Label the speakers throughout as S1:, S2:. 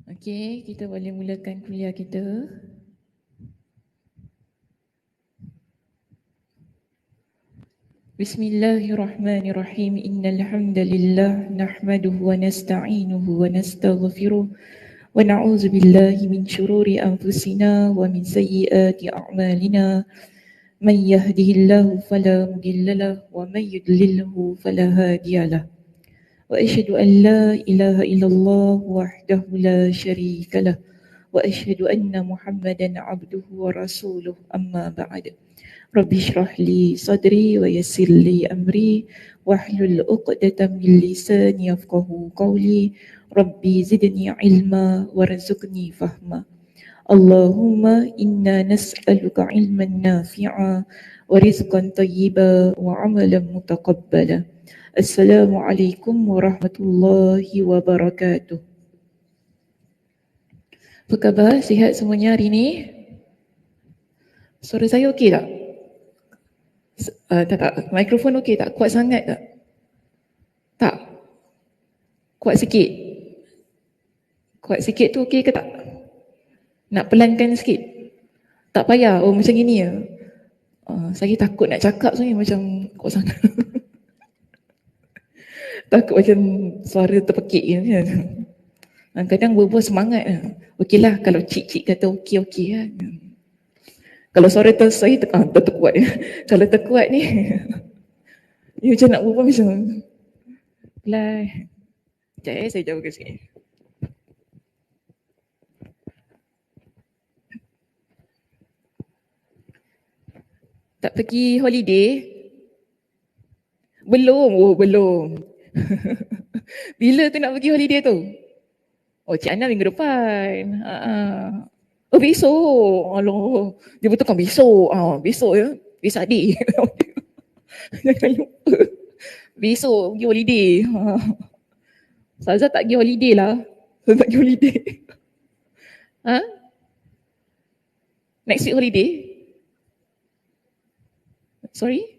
S1: Okey, kita boleh mulakan kuliah kita. Bismillahirrahmanirrahim. Innal hamdalillah nahmaduhu wa nasta'inuhu wa nastaghfiruh wa na'udzu billahi min shururi anfusina wa min sayyiati a'malina. Man yahdihillahu fala mudilla lahu wa man yudlilhu fala hadiyalah. Wa asyhadu an la ilaha illallah wahdahu la syarika lah. Wa asyhadu anna Muhammadan abduhu wa rasuluh, amma ba'd. Rabbi shrah li sadri wa yassir li amri wahlul 'uqdatam min lisani yafqahu qawli. Rabbi zidni ilma warzuqni fahma. Allahumma inna nas'aluka ilman nafi'a wa rizqan tayyiba wa amalan mutaqabbala. Assalamualaikum warahmatullahi wabarakatuh. Apa khabar? Sihat semuanya hari ini? Suara saya okey tak? Tak. Mikrofon okey tak? Kuat sangat tak? Tak? Kuat sikit? Kuat sikit tu okey ke tak? Nak pelankan sikit? Tak payah? Oh macam gini ya? Saya takut nak cakap sebenarnya macam kuat sangat. Takut macam suara terpekik kan. Kadang berbual semangat. Okeylah kalau cik-cik kata okey kan. Kalau suara saya terkuat. Kalau terkuat ni ni macam nak berbual macam pelan. Sekejap saya jauhkan sikit. Tak pergi holiday? Belum. Bila tu nak pergi holiday tu? Oh, Cik Ana minggu depan. Oh, besok. Alah, dia betulkan besok. Besok ya. Besok adik. Jangan lupa. Besok pergi holiday. Saza tak pergi holiday lah. Saza tak pergi holiday. Next week holiday? Sorry?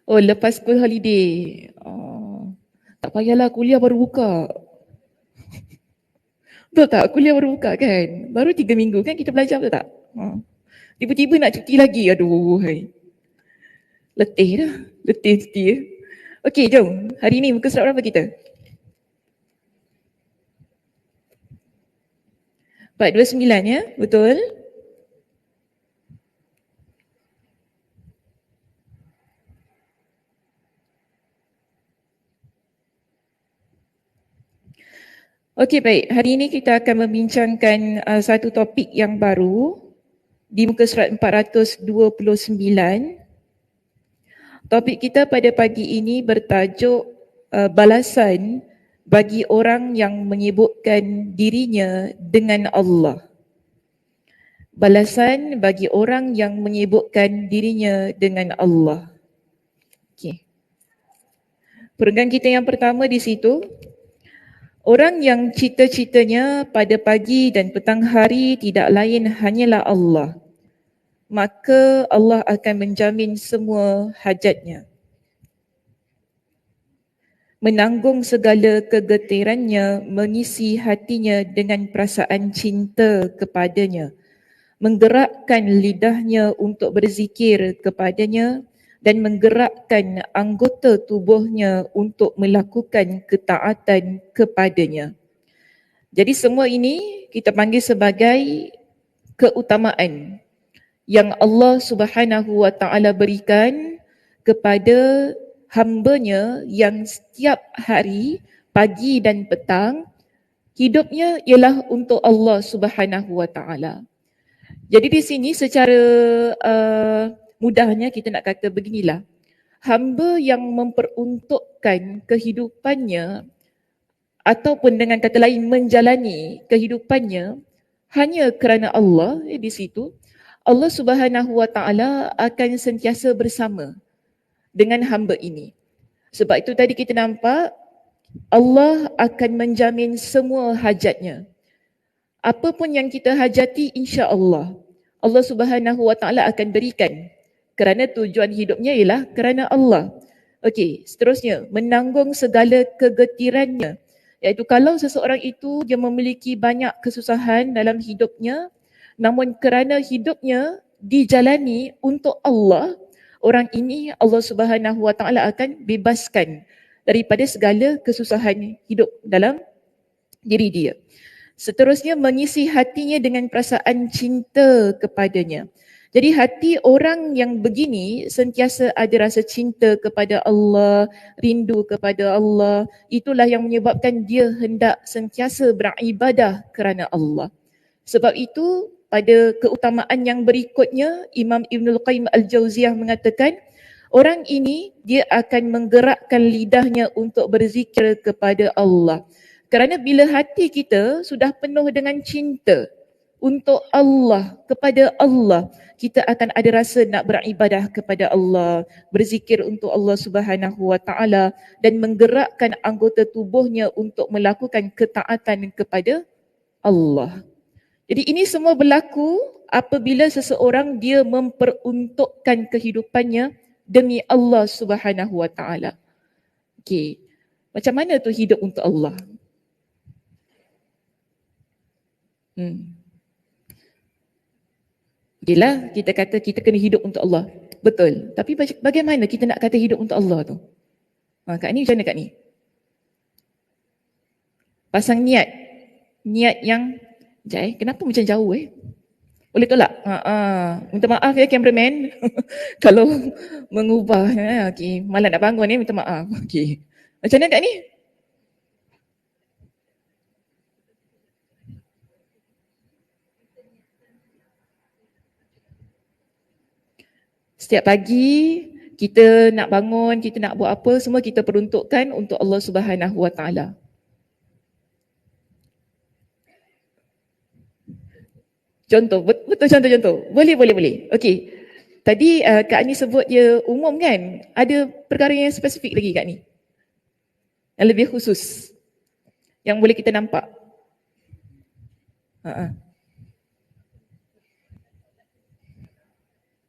S1: Oh, lepas school holiday. Tak payahlah, kuliah baru buka. Betul tak? Kuliah baru buka kan? Baru 3 minggu kan kita belajar, betul tak? Tiba-tiba nak cuti lagi. Aduh, hai. Letih dah. Letih cuti ya. Okey, jom. Hari ni muka surat berapa kita? 429 ya? Betul? Okey, baik. Hari ini kita akan membincangkan satu topik yang baru di muka surat 429. Topik kita pada pagi ini bertajuk balasan bagi orang yang menyebutkan dirinya dengan Allah. Balasan bagi orang yang menyebutkan dirinya dengan Allah. Okey. Peringkat kita yang pertama di situ. Orang yang cita-citanya pada pagi dan petang hari tidak lain hanyalah Allah, maka Allah akan menjamin semua hajatnya. Menanggung segala kegetirannya, mengisi hatinya dengan perasaan cinta kepadanya, menggerakkan lidahnya untuk berzikir kepadanya dan menggerakkan anggota tubuhnya untuk melakukan ketaatan kepadanya. Jadi semua ini kita panggil sebagai keutamaan yang Allah Subhanahu wa taala berikan kepada hamba-Nya yang setiap hari, pagi dan petang, hidupnya ialah untuk Allah Subhanahu wa taala. Jadi di sini secara mudahnya kita nak kata beginilah. Hamba yang memperuntukkan kehidupannya ataupun dengan kata lain menjalani kehidupannya hanya kerana Allah, di situ Allah Subhanahu wa taala akan sentiasa bersama dengan hamba ini. Sebab itu tadi kita nampak Allah akan menjamin semua hajatnya. Apa pun yang kita hajati, insya-Allah Allah Subhanahu wa taala akan berikan. Kerana tujuan hidupnya ialah kerana Allah. Okey, seterusnya menanggung segala kegetirannya, Iaitu kalau seseorang itu dia memiliki banyak kesusahan dalam hidupnya, namun kerana hidupnya dijalani untuk Allah, orang ini Allah Subhanahu Wa Taala akan bebaskan daripada segala kesusahan hidup dalam diri dia. Seterusnya mengisi hatinya dengan perasaan cinta kepadanya. Jadi hati orang yang begini sentiasa ada rasa cinta kepada Allah, rindu kepada Allah. Itulah yang menyebabkan dia hendak sentiasa beribadah kerana Allah. Sebab itu pada keutamaan yang berikutnya, Imam Ibnul Qayyim Al-Jauziyah mengatakan, orang ini dia akan menggerakkan lidahnya untuk berzikir kepada Allah. Kerana bila hati kita sudah penuh dengan cinta untuk Allah, kepada Allah, kita akan ada rasa nak beribadah kepada Allah, berzikir untuk Allah Subhanahu Wa Taala dan menggerakkan anggota tubuhnya untuk melakukan ketaatan kepada Allah. Jadi ini semua berlaku apabila seseorang dia memperuntukkan kehidupannya demi Allah Subhanahu Wa Taala. Okey. Macam mana tu hidup untuk Allah? Okeylah, kita kata kita kena hidup untuk Allah. Betul. Tapi bagaimana kita nak kata hidup untuk Allah tu? Kak ni macam mana Kak ni? Pasang niat. Niat yang kenapa macam jauh Boleh tolak? Minta maaf ya cameraman. Kalau mengubah. Okay. Malah nak bangun minta maaf. Okay. Macam mana Kak ni? Setiap pagi kita nak bangun, kita nak buat apa, semua kita peruntukkan untuk Allah Subhanahu Wa Taala. Contoh, betul contoh-contoh. Boleh. Okey. Tadi Kak Ani sebut dia umum kan? Ada perkara yang spesifik lagi Kak Ni? Yang lebih khusus. Yang boleh kita nampak.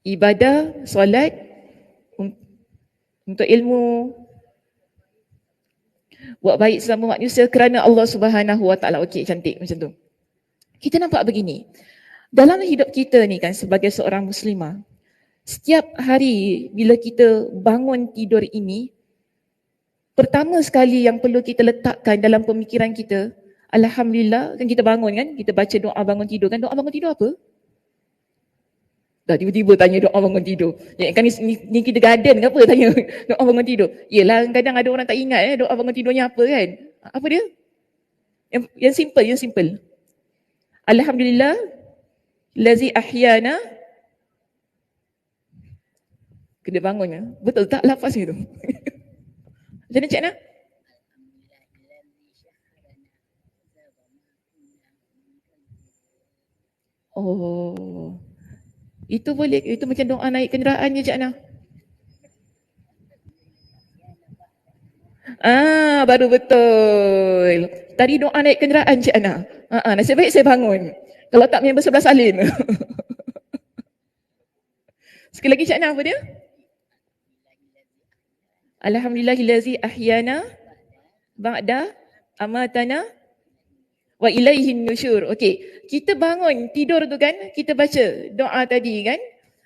S1: Ibadah, solat, untuk ilmu, buat baik sesama manusia kerana Allah Subhanahu Wa Taala. Okey, cantik macam tu. Kita nampak begini. Dalam hidup kita ni kan sebagai seorang muslimah, setiap hari bila kita bangun tidur ini, pertama sekali yang perlu kita letakkan dalam pemikiran kita, alhamdulillah, kan kita bangun kan, kita baca doa bangun tidur kan, doa bangun tidur apa? Dah tiba-tiba tanya doa bangun tidur. Ya, kan ni kita garden ke apa tanya doa bangun tidur. Yelah, kadang ada orang tak ingat doa bangun tidurnya apa kan. Apa dia? Yang simple. Alhamdulillah lazi ahyana. Kena bangun. Betul tak lafaznya tu? Macam mana Cik Nah? Oh. Itu boleh, itu macam doa naik kenderaan je Cik Nah. Baru betul. Tadi doa naik kenderaan Cik Nah. Nasib baik saya bangun. Kalau tak member sebelah salin. Sekali lagi Cik Nah, apa dia? Alhamdulillahillazi ahyana ba'da amatana wa ilaihin nusyur. Okey, kita bangun tidur tu kan, kita baca doa tadi kan.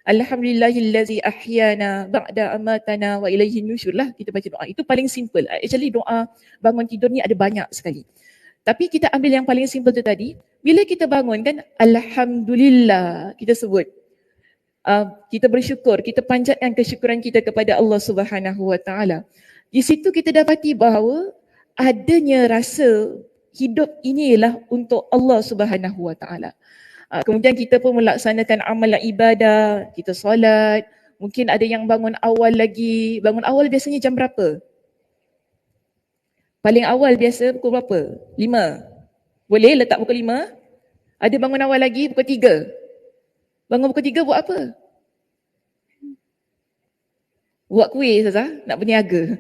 S1: Alhamdulillahillazi ahyana ba'da amatana wa ilaihin nusyur lah, kita baca doa. Itu paling simple. Actually doa bangun tidur ni ada banyak sekali. Tapi kita ambil yang paling simple tu tadi. Bila kita bangun kan, alhamdulillah kita sebut. Kita bersyukur, kita panjatkan kesyukuran kita kepada Allah Subhanahu Wa Taala. Di situ kita dapati bahawa adanya rasa hidup inilah untuk Allah Subhanahu Wa Taala. Kemudian kita pun melaksanakan amalan ibadah, kita solat, mungkin ada yang bangun awal lagi. Bangun awal biasanya jam berapa? Paling awal biasa pukul berapa? 5. Boleh letak pukul 5? Ada bangun awal lagi pukul 3. Bangun pukul 3 buat apa? Buat kuih Ustazah, nak berniaga.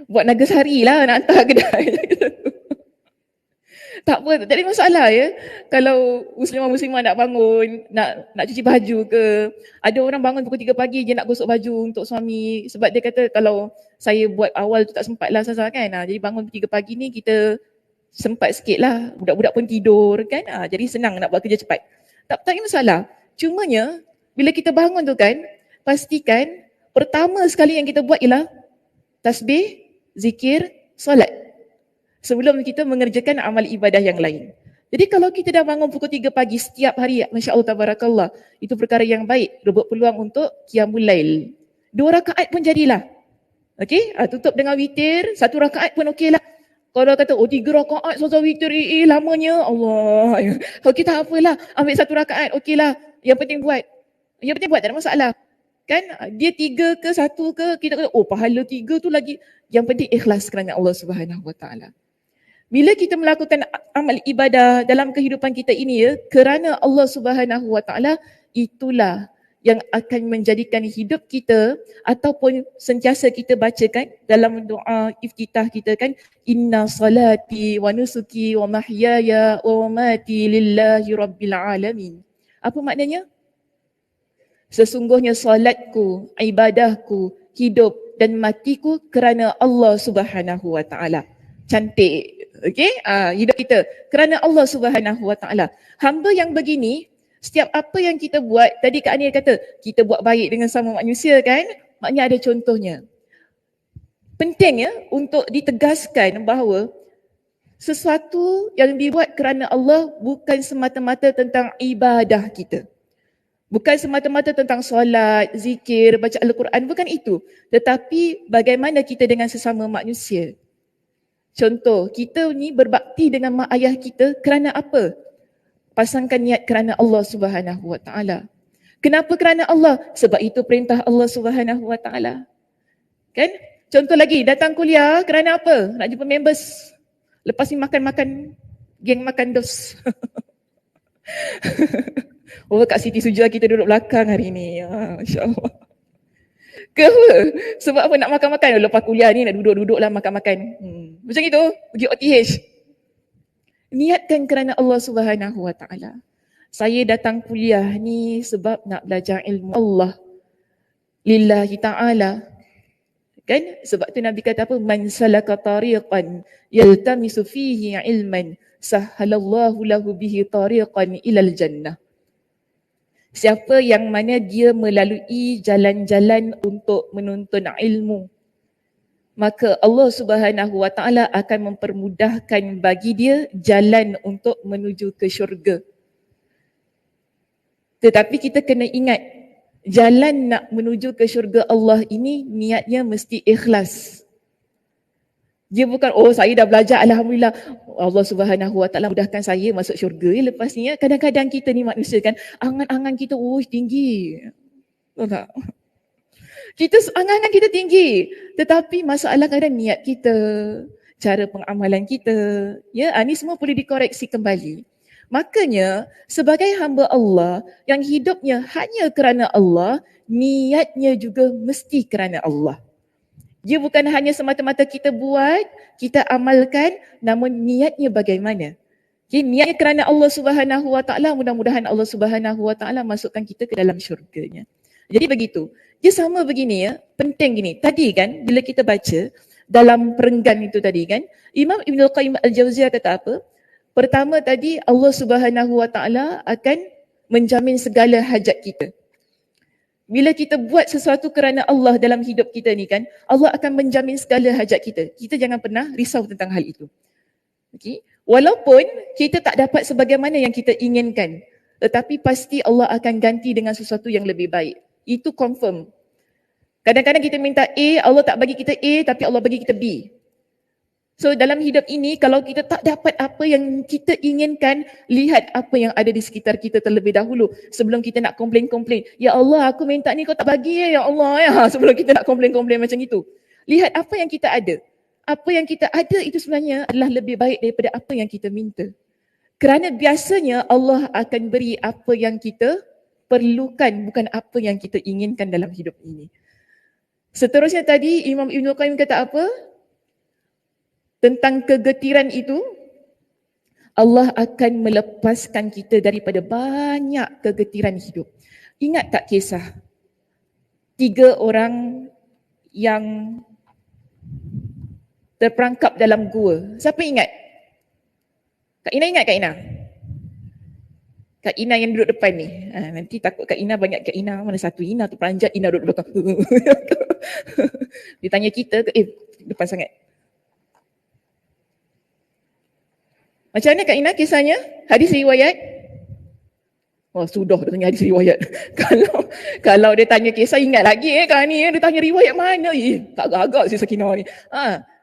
S1: Buat naga sehari lah nak hantar kedai. Tak apa, tak ada masalah ya. Kalau muslimah nak bangun, nak cuci baju ke, ada orang bangun pukul 3 pagi je nak gosok baju untuk suami sebab dia kata kalau saya buat awal tu tak sempat lah Sasa kan. Jadi bangun 3 pagi ni kita sempat sikit lah. Budak-budak pun tidur kan. Jadi senang nak buat kerja cepat. Tak ada masalah. Cumanya bila kita bangun tu kan, pastikan pertama sekali yang kita buat ialah tasbih, zikir, solat. Sebelum kita mengerjakan amal ibadah yang lain. Jadi kalau kita dah bangun pukul 3 pagi setiap hari, Masya Allah, Tabarakallah, itu perkara yang baik, rebut peluang untuk Qiyamul Lail. 2 rakaat pun jadilah. Okey, tutup dengan witir, 1 rakaat pun okey lah. Kalau kata, 3 rakaat selesai witir, lamanya, Allah. Okey, tak apalah, ambil 1 rakaat, okey lah. Yang penting buat. Tak ada masalah. Kan, dia 3 ke 1 ke, kita kata, pahala 3 tu lagi. Yang penting ikhlas kerana Allah Subhanahu Wa Taala. Bila kita melakukan amal ibadah dalam kehidupan kita ini ya, kerana Allah Subhanahu Wa Taala, itulah yang akan menjadikan hidup kita ataupun sentiasa kita bacakan dalam doa iftitah kita kan, inna salati wa nusuki wa mahyaya wa mamati lillahi rabbil alamin. Apa maknanya? Sesungguhnya salatku, ibadahku, hidup dan matiku kerana Allah Subhanahu Wa Taala. Cantik. Okey, hidup kita kerana Allah Subhanahu Wa Taala. Hamba yang begini, setiap apa yang kita buat, tadi Kak Anil kata, kita buat baik dengan sama manusia kan? Maknanya ada contohnya. Penting ya untuk ditegaskan bahawa sesuatu yang dibuat kerana Allah bukan semata-mata tentang ibadah kita. Bukan semata-mata tentang solat, zikir, baca Al-Quran, bukan itu. Tetapi bagaimana kita dengan sesama manusia. Contoh, kita ni berbakti dengan mak ayah kita kerana apa? Pasangkan niat kerana Allah Subhanahu Wa Taala. Kenapa kerana Allah? Sebab itu perintah Allah Subhanahu Wa Taala. Kan? Contoh lagi, datang kuliah kerana apa? Nak jumpa members. Lepas ni makan-makan, geng makan dos. Kak Siti Suja kita duduk belakang hari ni. Masya-Allah. Ke apa? Sebab apa nak makan-makan? Lepas kuliah ni nak duduk-duduk lah makan-makan. Macam itu, pergi OTH. Niatkan kerana Allah Subhanahu Wa Taala. Saya datang kuliah ni sebab nak belajar ilmu Allah. Lillahi ta'ala. Kan? Sebab tu Nabi kata apa? Man salaka tariqan yaltamisu fihi ilman sahhalallahu lahu bihi tariqan ilal jannah. Siapa yang mana dia melalui jalan-jalan untuk menuntut ilmu, maka Allah Subhanahu Wa Taala akan mempermudahkan bagi dia jalan untuk menuju ke syurga. Tetapi kita kena ingat, jalan nak menuju ke syurga Allah ini niatnya mesti ikhlas. Dia bukan, saya dah belajar, Alhamdulillah, Allah Subhanahu Wa Taala mudahkan saya masuk syurga. Lepas ni kadang-kadang kita ni manusia kan, angan-angan kita tinggi. Tahu tak? Angan-angan kita tinggi. Tetapi masalah kadang niat kita, cara pengamalan kita. Ya, ni semua boleh dikoreksi kembali. Makanya sebagai hamba Allah yang hidupnya hanya kerana Allah, niatnya juga mesti kerana Allah. Dia bukan hanya semata-mata kita buat, kita amalkan, namun niatnya bagaimana? Okay, niatnya kerana Allah Subhanahu Wa Taala, mudah-mudahan Allah Subhanahu Wa Taala masukkan kita ke dalam syurganya. Jadi begitu. Dia sama begini ya, penting gini. Tadi kan bila kita baca dalam perenggan itu tadi kan, Imam Ibn Al-Qayyim Al-Jauziyah kata apa? Pertama tadi Allah Subhanahu Wa Taala akan menjamin segala hajat kita. Bila kita buat sesuatu kerana Allah dalam hidup kita ni kan, Allah akan menjamin segala hajat kita. Kita jangan pernah risau tentang hal itu. Okay? Walaupun kita tak dapat sebagaimana yang kita inginkan, tetapi pasti Allah akan ganti dengan sesuatu yang lebih baik. Itu confirm. Kadang-kadang kita minta A, Allah tak bagi kita A, tapi Allah bagi kita B. So dalam hidup ini, kalau kita tak dapat apa yang kita inginkan, lihat apa yang ada di sekitar kita terlebih dahulu. Sebelum kita nak komplain-komplain. Ya Allah, aku minta ni kau tak bagi ya Allah. Ya. Sebelum kita nak komplain-komplain macam itu. Lihat apa yang kita ada. Apa yang kita ada itu sebenarnya adalah lebih baik daripada apa yang kita minta. Kerana biasanya Allah akan beri apa yang kita perlukan, bukan apa yang kita inginkan dalam hidup ini. Seterusnya tadi Imam Ibn Qayyim kata apa? Tentang kegetiran itu, Allah akan melepaskan kita daripada banyak kegetiran hidup. Ingat tak kisah 3 orang yang terperangkap dalam gua? Siapa ingat? Kak Ina ingat Kak Ina? Kak Ina yang duduk depan ni. Nanti takut Kak Ina banyak Kak Ina. Mana satu Ina tu peranjat, Ina duduk belakang. Dia tanya kita, depan sangat. Macam mana Kak Ina kisahnya? Hadis riwayat? Oh sudah dia tanya hadis riwayat. kalau dia tanya kisah ingat lagi Kak ni. Dia tanya riwayat mana? Tak agak si Sakinah ni.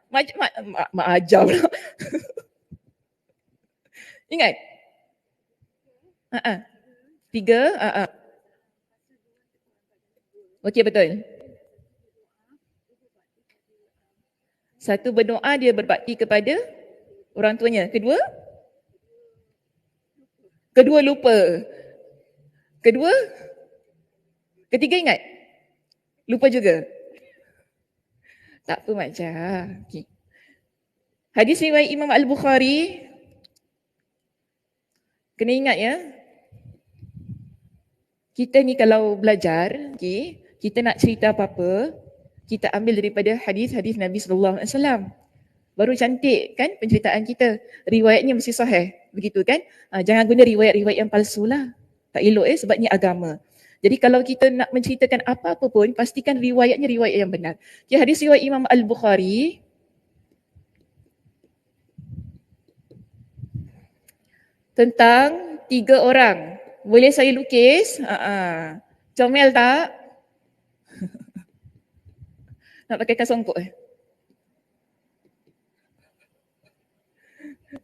S1: Mak ajar pula. Ingat? 3. Okey betul. Satu, berdoa dia berbakti kepada orang tuanya. Kedua lupa. Ketiga ingat? Lupa juga. Tak apa macam. Okay. Hadis riwayat Imam Al-Bukhari. Kena ingat ya. Kita ni kalau belajar, okay, kita nak cerita apa-apa, kita ambil daripada hadis-hadis Nabi SAW. Baru cantik kan penceritaan kita. Riwayatnya mesti sahih. Begitu kan? Jangan guna riwayat-riwayat yang palsu lah. Tak elok sebab ni agama. Jadi kalau kita nak menceritakan apa-apa pun, pastikan riwayatnya riwayat yang benar. Okay, hadis riwayat Imam Al-Bukhari. Tentang 3 orang. Boleh saya lukis? Comel tak? Nak pakai kasongkok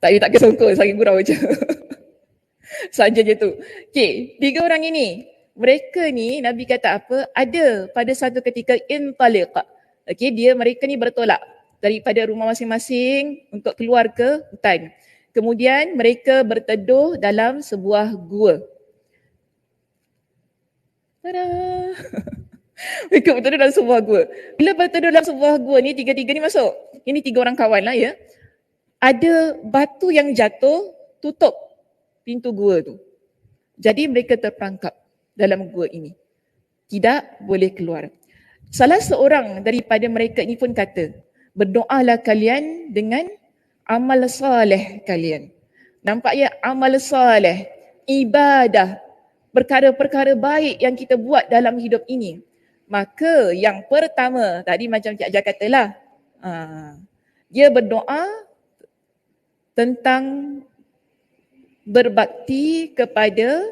S1: Tak payah tak kasongkok, sakit gurau je. Saja je tu. Okay, 3 orang ini. Mereka ni, Nabi kata apa? Ada pada satu ketika intaliq. Okay, mereka ni bertolak daripada rumah masing-masing untuk keluar ke hutan. Kemudian mereka berteduh dalam sebuah gua. Tada! Mereka berteduh dalam sebuah gua. Bila berteduh dalam sebuah gua ni, 3-3 ni masuk. Ini 3 orang kawan lah ya. Ada batu yang jatuh, tutup pintu gua tu. Jadi mereka terperangkap dalam gua ini. Tidak boleh keluar. Salah seorang daripada mereka ini pun kata, berdoalah kalian dengan amal saleh kalian. Nampak ya, amal saleh, ibadah, perkara-perkara baik yang kita buat dalam hidup ini. Maka yang pertama, tadi macam Cik Ajar katalah, dia berdoa tentang berbakti kepada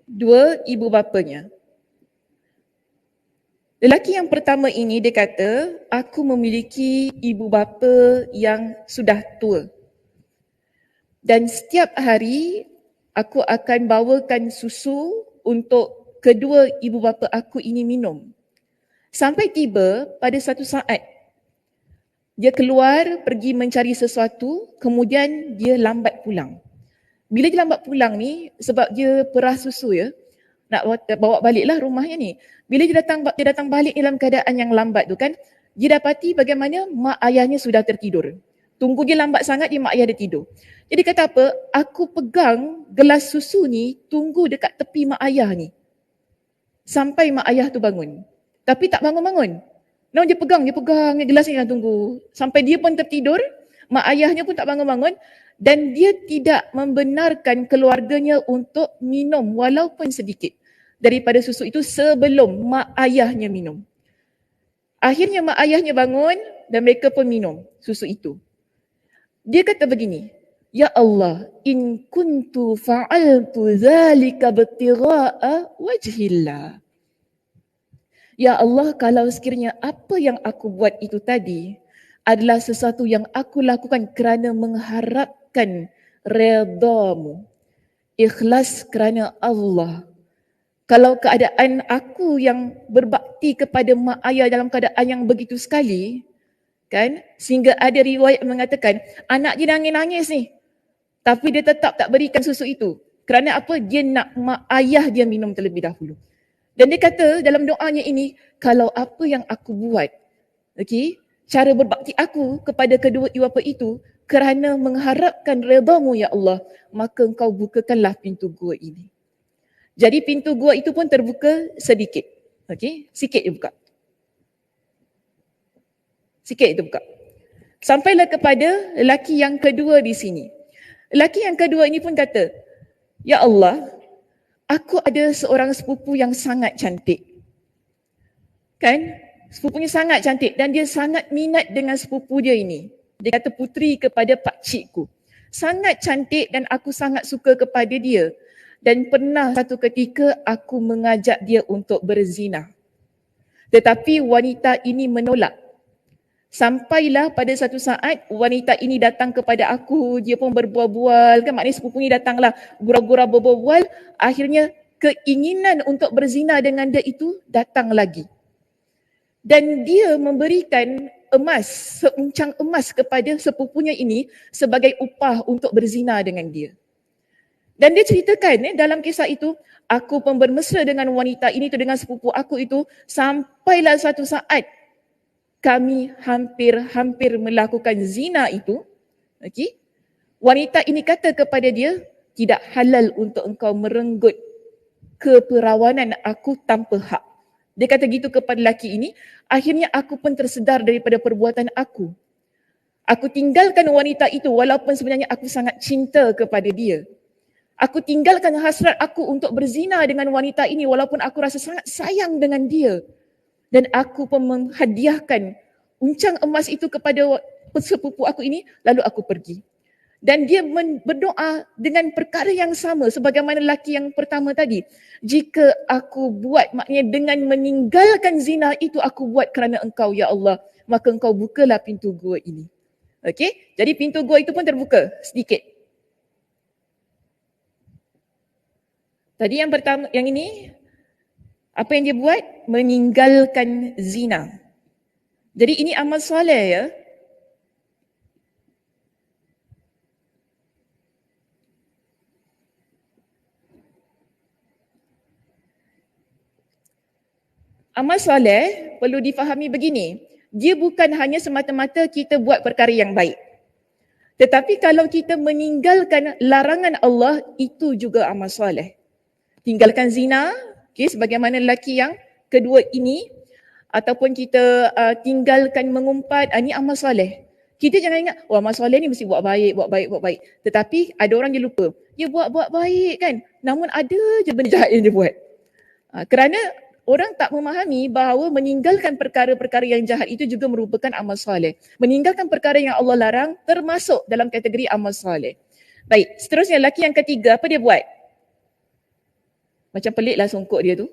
S1: 2 ibu bapanya. Lelaki yang pertama ini dia kata, aku memiliki ibu bapa yang sudah tua. Dan setiap hari aku akan bawakan susu untuk kedua ibu bapa aku ini minum. Sampai tiba pada satu saat, dia keluar pergi mencari sesuatu, kemudian dia lambat pulang. Bila dia lambat pulang ni, sebab dia perah susu ya, nak bawa baliklah rumahnya ni. Bila dia datang balik dalam keadaan yang lambat tu kan, dia dapati bagaimana mak ayahnya sudah tertidur. Tunggu dia lambat sangat, mak ayah dia tidur. Jadi kata apa, aku pegang gelas susu ni, tunggu dekat tepi mak ayah ni. Sampai mak ayah tu bangun. Tapi tak bangun-bangun. No, dia pegang gelas ni dan tunggu. Sampai dia pun tertidur, mak ayahnya pun tak bangun-bangun. Dan dia tidak membenarkan keluarganya untuk minum walaupun sedikit daripada susu itu sebelum mak ayahnya minum. Akhirnya mak ayahnya bangun dan mereka pun minum susu itu. Dia kata begini, ya Allah, in kuntu fa'altu zalika btigha'a wajhillah. Ya Allah, kalau sekiranya apa yang aku buat itu tadi adalah sesuatu yang aku lakukan kerana mengharapkan redamu, ikhlas kerana Allah. Kalau keadaan aku yang berbakti kepada mak ayah dalam keadaan yang begitu sekali, kan, sehingga ada riwayat mengatakan anak dia nangis-nangis ni, tapi dia tetap tak berikan susu itu. Kerana apa? Dia nak mak ayah dia minum terlebih dahulu. Dan dia kata dalam doanya ini, kalau apa yang aku buat, okay, cara berbakti aku kepada kedua ibu bapa itu kerana mengharapkan redha-Mu ya Allah, maka Engkau bukakanlah pintu gua ini. Jadi pintu gua itu pun terbuka sedikit. Okey, sikit je buka. Sikit je buka. Sampailah kepada lelaki yang kedua di sini. Lelaki yang kedua ini pun kata, "Ya Allah, aku ada seorang sepupu yang sangat cantik." Kan? Sepupunya sangat cantik dan dia sangat minat dengan sepupu dia ini. Dia kata puteri kepada pakcikku. Sangat cantik dan aku sangat suka kepada dia. Dan pernah satu ketika aku mengajak dia untuk berzina. Tetapi wanita ini menolak. Sampailah pada satu saat wanita ini datang kepada aku, dia pun berbual-bual, kan maknanya sepupu ni datanglah gurau-gurau berbual, akhirnya keinginan untuk berzina dengan dia itu datang lagi. Dan dia memberikan emas, seuncang emas kepada sepupunya ini sebagai upah untuk berzina dengan dia. Dan dia ceritakan dalam kisah itu, aku pun bermesra dengan wanita ini tu, dengan sepupu aku itu, sampailah satu saat kami hampir melakukan zina itu. Okay? Wanita ini kata kepada dia, tidak halal untuk engkau merenggut keperawanan aku tanpa hak. Dia kata gitu kepada lelaki ini. Akhirnya aku pun tersedar daripada perbuatan aku. Aku tinggalkan wanita itu walaupun sebenarnya aku sangat cinta kepada dia. Aku tinggalkan hasrat aku untuk berzina dengan wanita ini walaupun aku rasa sangat sayang dengan dia. Dan aku pun menghadiahkan uncang emas itu kepada sepupu aku ini, lalu aku pergi. Dan dia berdoa dengan perkara yang sama sebagaimana lelaki yang pertama tadi. Jika aku buat, maknanya dengan meninggalkan zina itu aku buat kerana engkau ya Allah, maka engkau bukalah pintu gua ini. Okey? Jadi pintu gua itu pun terbuka sedikit. Tadi yang pertama, yang ini apa yang dia buat? Meninggalkan zina. Jadi ini amal soleh ya. Amal soleh perlu difahami begini. Dia bukan hanya semata-mata kita buat perkara yang baik. Tetapi kalau kita meninggalkan larangan Allah, itu juga amal soleh. Tinggalkan zina, okay, sebagaimana lelaki yang kedua ini, ataupun kita tinggalkan mengumpat, ini amal soleh. Kita jangan ingat, amal soleh ni mesti buat baik. Tetapi ada orang dia lupa, dia buat baik kan, namun ada je benda jahat yang dia buat. Kerana orang tak memahami bahawa meninggalkan perkara-perkara yang jahat itu juga merupakan amal soleh. Meninggalkan perkara yang Allah larang termasuk dalam kategori amal soleh. Baik, seterusnya lelaki yang ketiga, apa dia buat? Macam peliklah songkok dia tu.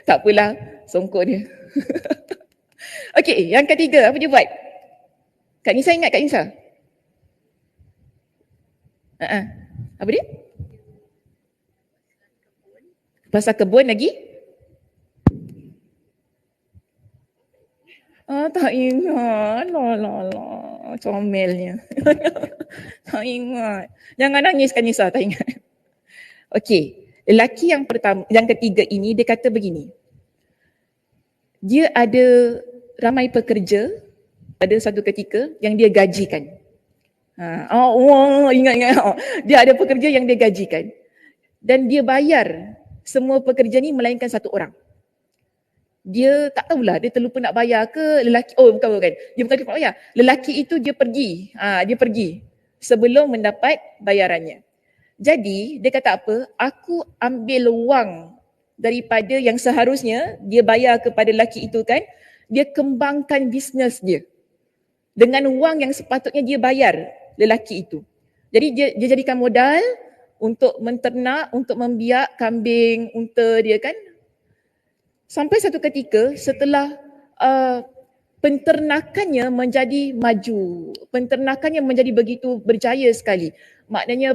S1: Tak apalah, songkok dia. Okey, yang ketiga, apa dia buat? Kak Nisa ingat Kak Nisa? Apa dia? Pasal kebun lagi? Tak ingat. Lah. Comelnya. Tak ingat. Jangan nangis Kak Nisa, tak ingat. Okey, lelaki yang pertama, yang ketiga ini dia kata begini. Dia ada ramai pekerja pada satu ketika yang dia gajikan. Ingat. Dia ada pekerja yang dia gajikan. Dan dia bayar semua pekerja ni melainkan satu orang. Dia tak tahulah, dia terlupa nak bayar ke lelaki, bukan. Dia bukan terlupa bayar. Lelaki itu dia pergi sebelum mendapat bayarannya. Jadi dia kata apa? Aku ambil wang daripada yang seharusnya dia bayar kepada lelaki itu kan, dia kembangkan bisnes dia dengan wang yang sepatutnya dia bayar lelaki itu. Jadi dia jadikan modal untuk menternak, untuk membiak kambing, unta dia kan. Sampai satu ketika setelah penternakannya menjadi maju, penternakannya menjadi begitu berjaya sekali. Maknanya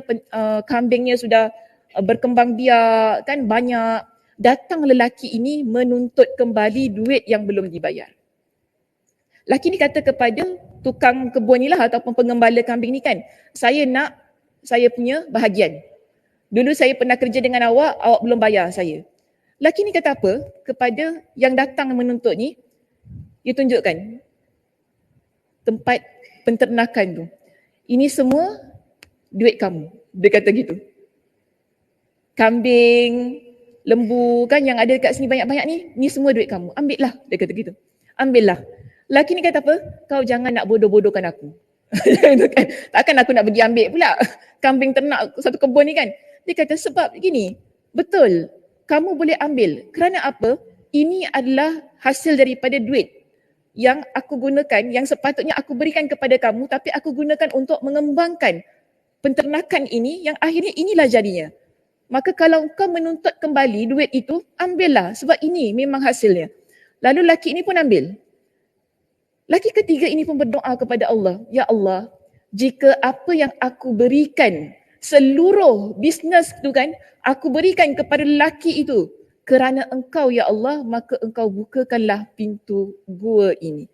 S1: kambingnya sudah berkembang biak kan, banyak. Datang lelaki ini menuntut kembali duit yang belum dibayar. Lelaki ni kata kepada tukang kebun ni lah ataupun pengembala kambing ni kan, saya nak saya punya bahagian. Dulu saya pernah kerja dengan awak belum bayar saya. Lelaki ni kata apa kepada yang datang menuntut ni? Dia tunjukkan. tempat penternakan tu. Ini semua duit kamu. Dia kata gitu. Kambing, lembu kan yang ada dekat sini banyak-banyak ni semua duit kamu. Ambil lah, dia kata gitu. Ambil lah. Laki ni kata apa? Kau jangan nak bodoh-bodohkan aku. Kan? Takkan aku nak pergi ambil pula kambing ternak satu kebun ni kan. Dia kata sebab gini, betul, kamu boleh ambil. Kerana apa? Ini adalah hasil daripada duit yang aku gunakan, yang sepatutnya aku berikan kepada kamu, tapi aku gunakan untuk mengembangkan penternakan ini, yang akhirnya inilah jadinya. Maka kalau kau menuntut kembali duit itu, ambillah sebab ini memang hasilnya. Lalu laki ini pun ambil. Laki ketiga ini pun berdoa kepada Allah, ya Allah, jika apa yang aku berikan, seluruh bisnes tu kan, aku berikan kepada lelaki itu kerana engkau ya Allah, maka engkau bukakanlah pintu gua ini.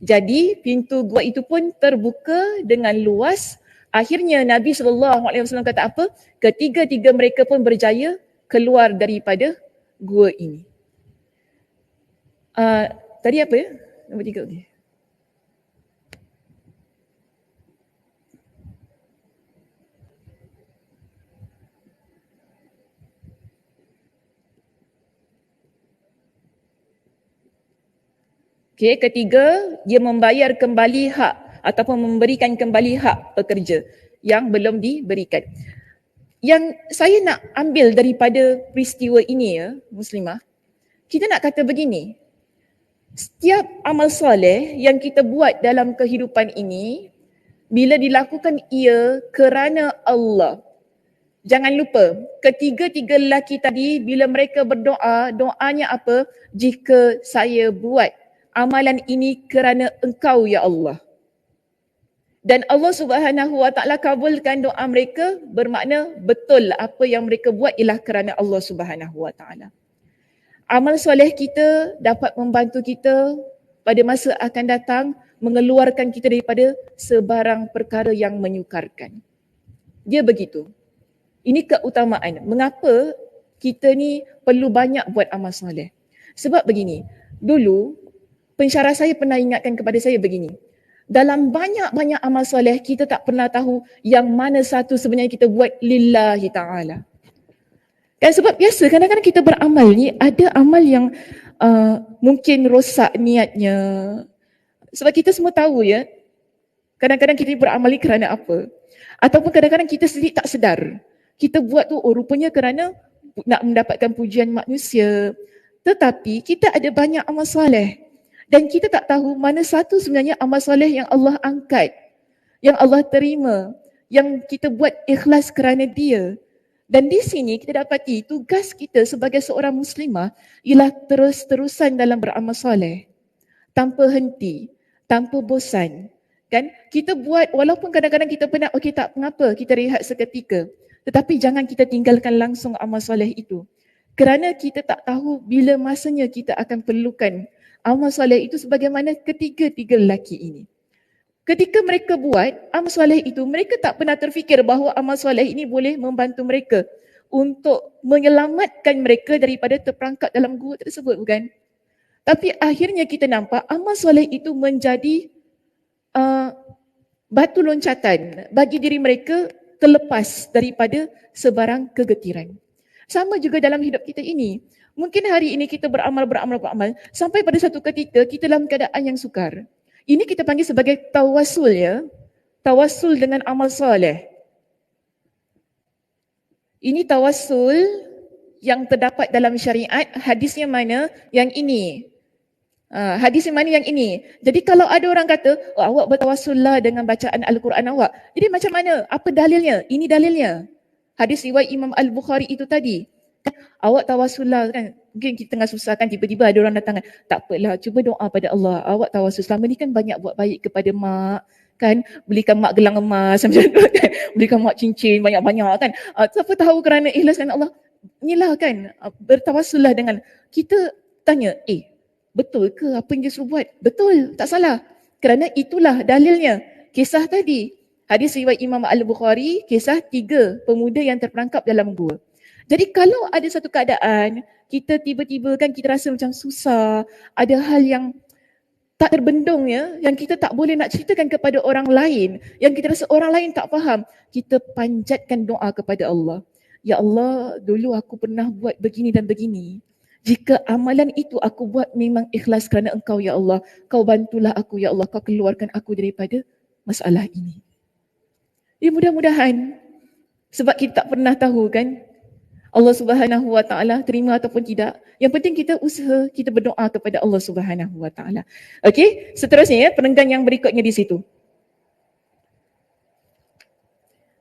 S1: Jadi pintu gua itu pun terbuka dengan luas. Akhirnya Nabi SAW kata apa? Ketiga-tiga mereka pun berjaya keluar daripada gua ini. Tadi apa ya? Nombor 3, okey. Okay, ketiga, dia membayar kembali hak ataupun memberikan kembali hak pekerja yang belum diberikan. Yang saya nak ambil daripada peristiwa ini ya, Muslimah, kita nak kata begini, setiap amal soleh yang kita buat dalam kehidupan ini, bila dilakukan ia kerana Allah. Jangan lupa, ketiga-tiga lelaki tadi bila mereka berdoa, doanya apa? Jika saya buat amalan ini kerana engkau ya Allah. Dan Allah Subhanahu Wa Taala kabulkan doa mereka, bermakna betul apa yang mereka buat ialah kerana Allah Subhanahu Wa Taala. Amal soleh kita dapat membantu kita pada masa akan datang mengeluarkan kita daripada sebarang perkara yang menyukarkan. Dia begitu. Ini keutamaan. Mengapa kita ni perlu banyak buat amal soleh? Sebab begini, dulu pensyarah saya pernah ingatkan kepada saya begini. Dalam banyak-banyak amal soleh, kita tak pernah tahu yang mana satu sebenarnya kita buat lillahi ta'ala. Kan sebab biasa kadang-kadang kita beramal ni, ada amal yang mungkin rosak niatnya. Sebab kita semua tahu ya, kadang-kadang kita beramal ni kerana apa. Ataupun kadang-kadang kita sendiri tak sedar. Kita buat tu rupanya kerana nak mendapatkan pujian manusia. Tetapi kita ada banyak amal soleh. Dan kita tak tahu mana satu sebenarnya amal soleh yang Allah angkat. Yang Allah terima. Yang kita buat ikhlas kerana dia. Dan di sini kita dapati tugas kita sebagai seorang muslimah ialah terus-terusan dalam beramal soleh. Tanpa henti, tanpa bosan. Kan? Kita buat walaupun kadang-kadang kita penat, okey tak mengapa, kita rehat seketika. Tetapi jangan kita tinggalkan langsung amal soleh itu. Kerana kita tak tahu bila masanya kita akan perlukan amal soleh itu sebagaimana ketiga-tiga lelaki ini. Ketika mereka buat amal soleh itu, mereka tak pernah terfikir bahawa amal soleh ini boleh membantu mereka untuk menyelamatkan mereka daripada terperangkap dalam gua tersebut, bukan? Tapi akhirnya kita nampak amal soleh itu menjadi batu loncatan bagi diri mereka terlepas daripada sebarang kegetiran. Sama juga dalam hidup kita ini. Mungkin hari ini kita beramal, sampai pada satu ketika kita dalam keadaan yang sukar. Ini kita panggil sebagai tawassul ya. Tawassul dengan amal soleh. Ini tawassul yang terdapat dalam syariat. Hadisnya mana? Yang ini. Hadis yang mana yang ini? Jadi kalau ada orang kata, awak bertawassullah dengan bacaan Al-Quran awak. Jadi macam mana? Apa dalilnya? Ini dalilnya. Hadis riwayat Imam Al-Bukhari itu tadi. Awak tawassullah kan, mungkin kita tengah susah kan, tiba-tiba ada orang datang kan, tak apalah, cuba doa pada Allah, awak tawassul, selama ni kan banyak buat baik kepada mak, kan, belikan mak gelang emas macam tu kan, belikan mak cincin banyak-banyak kan, siapa tahu kerana ikhlas kerana Allah, inilah kan, bertawassullah dengan, kita tanya, betul ke apa yang dia suruh buat? Betul, tak salah, kerana itulah dalilnya, kisah tadi, hadis riwayat Imam Al-Bukhari, kisah 3 pemuda yang terperangkap dalam gua. Jadi kalau ada satu keadaan, kita tiba-tiba kan kita rasa macam susah, ada hal yang tak terbendung ya, yang kita tak boleh nak ceritakan kepada orang lain, yang kita rasa orang lain tak faham, kita panjatkan doa kepada Allah. Ya Allah, dulu aku pernah buat begini dan begini. Jika amalan itu aku buat memang ikhlas kerana Engkau ya Allah, Kau bantulah aku ya Allah, Kau keluarkan aku daripada masalah ini. Ya mudah-mudahan, sebab kita tak pernah tahu kan, Allah Subhanahu Wa Taala terima ataupun tidak. Yang penting kita usaha, kita berdoa kepada Allah Subhanahu Wa Taala. Okey, seterusnya ya, perenggan yang berikutnya di situ.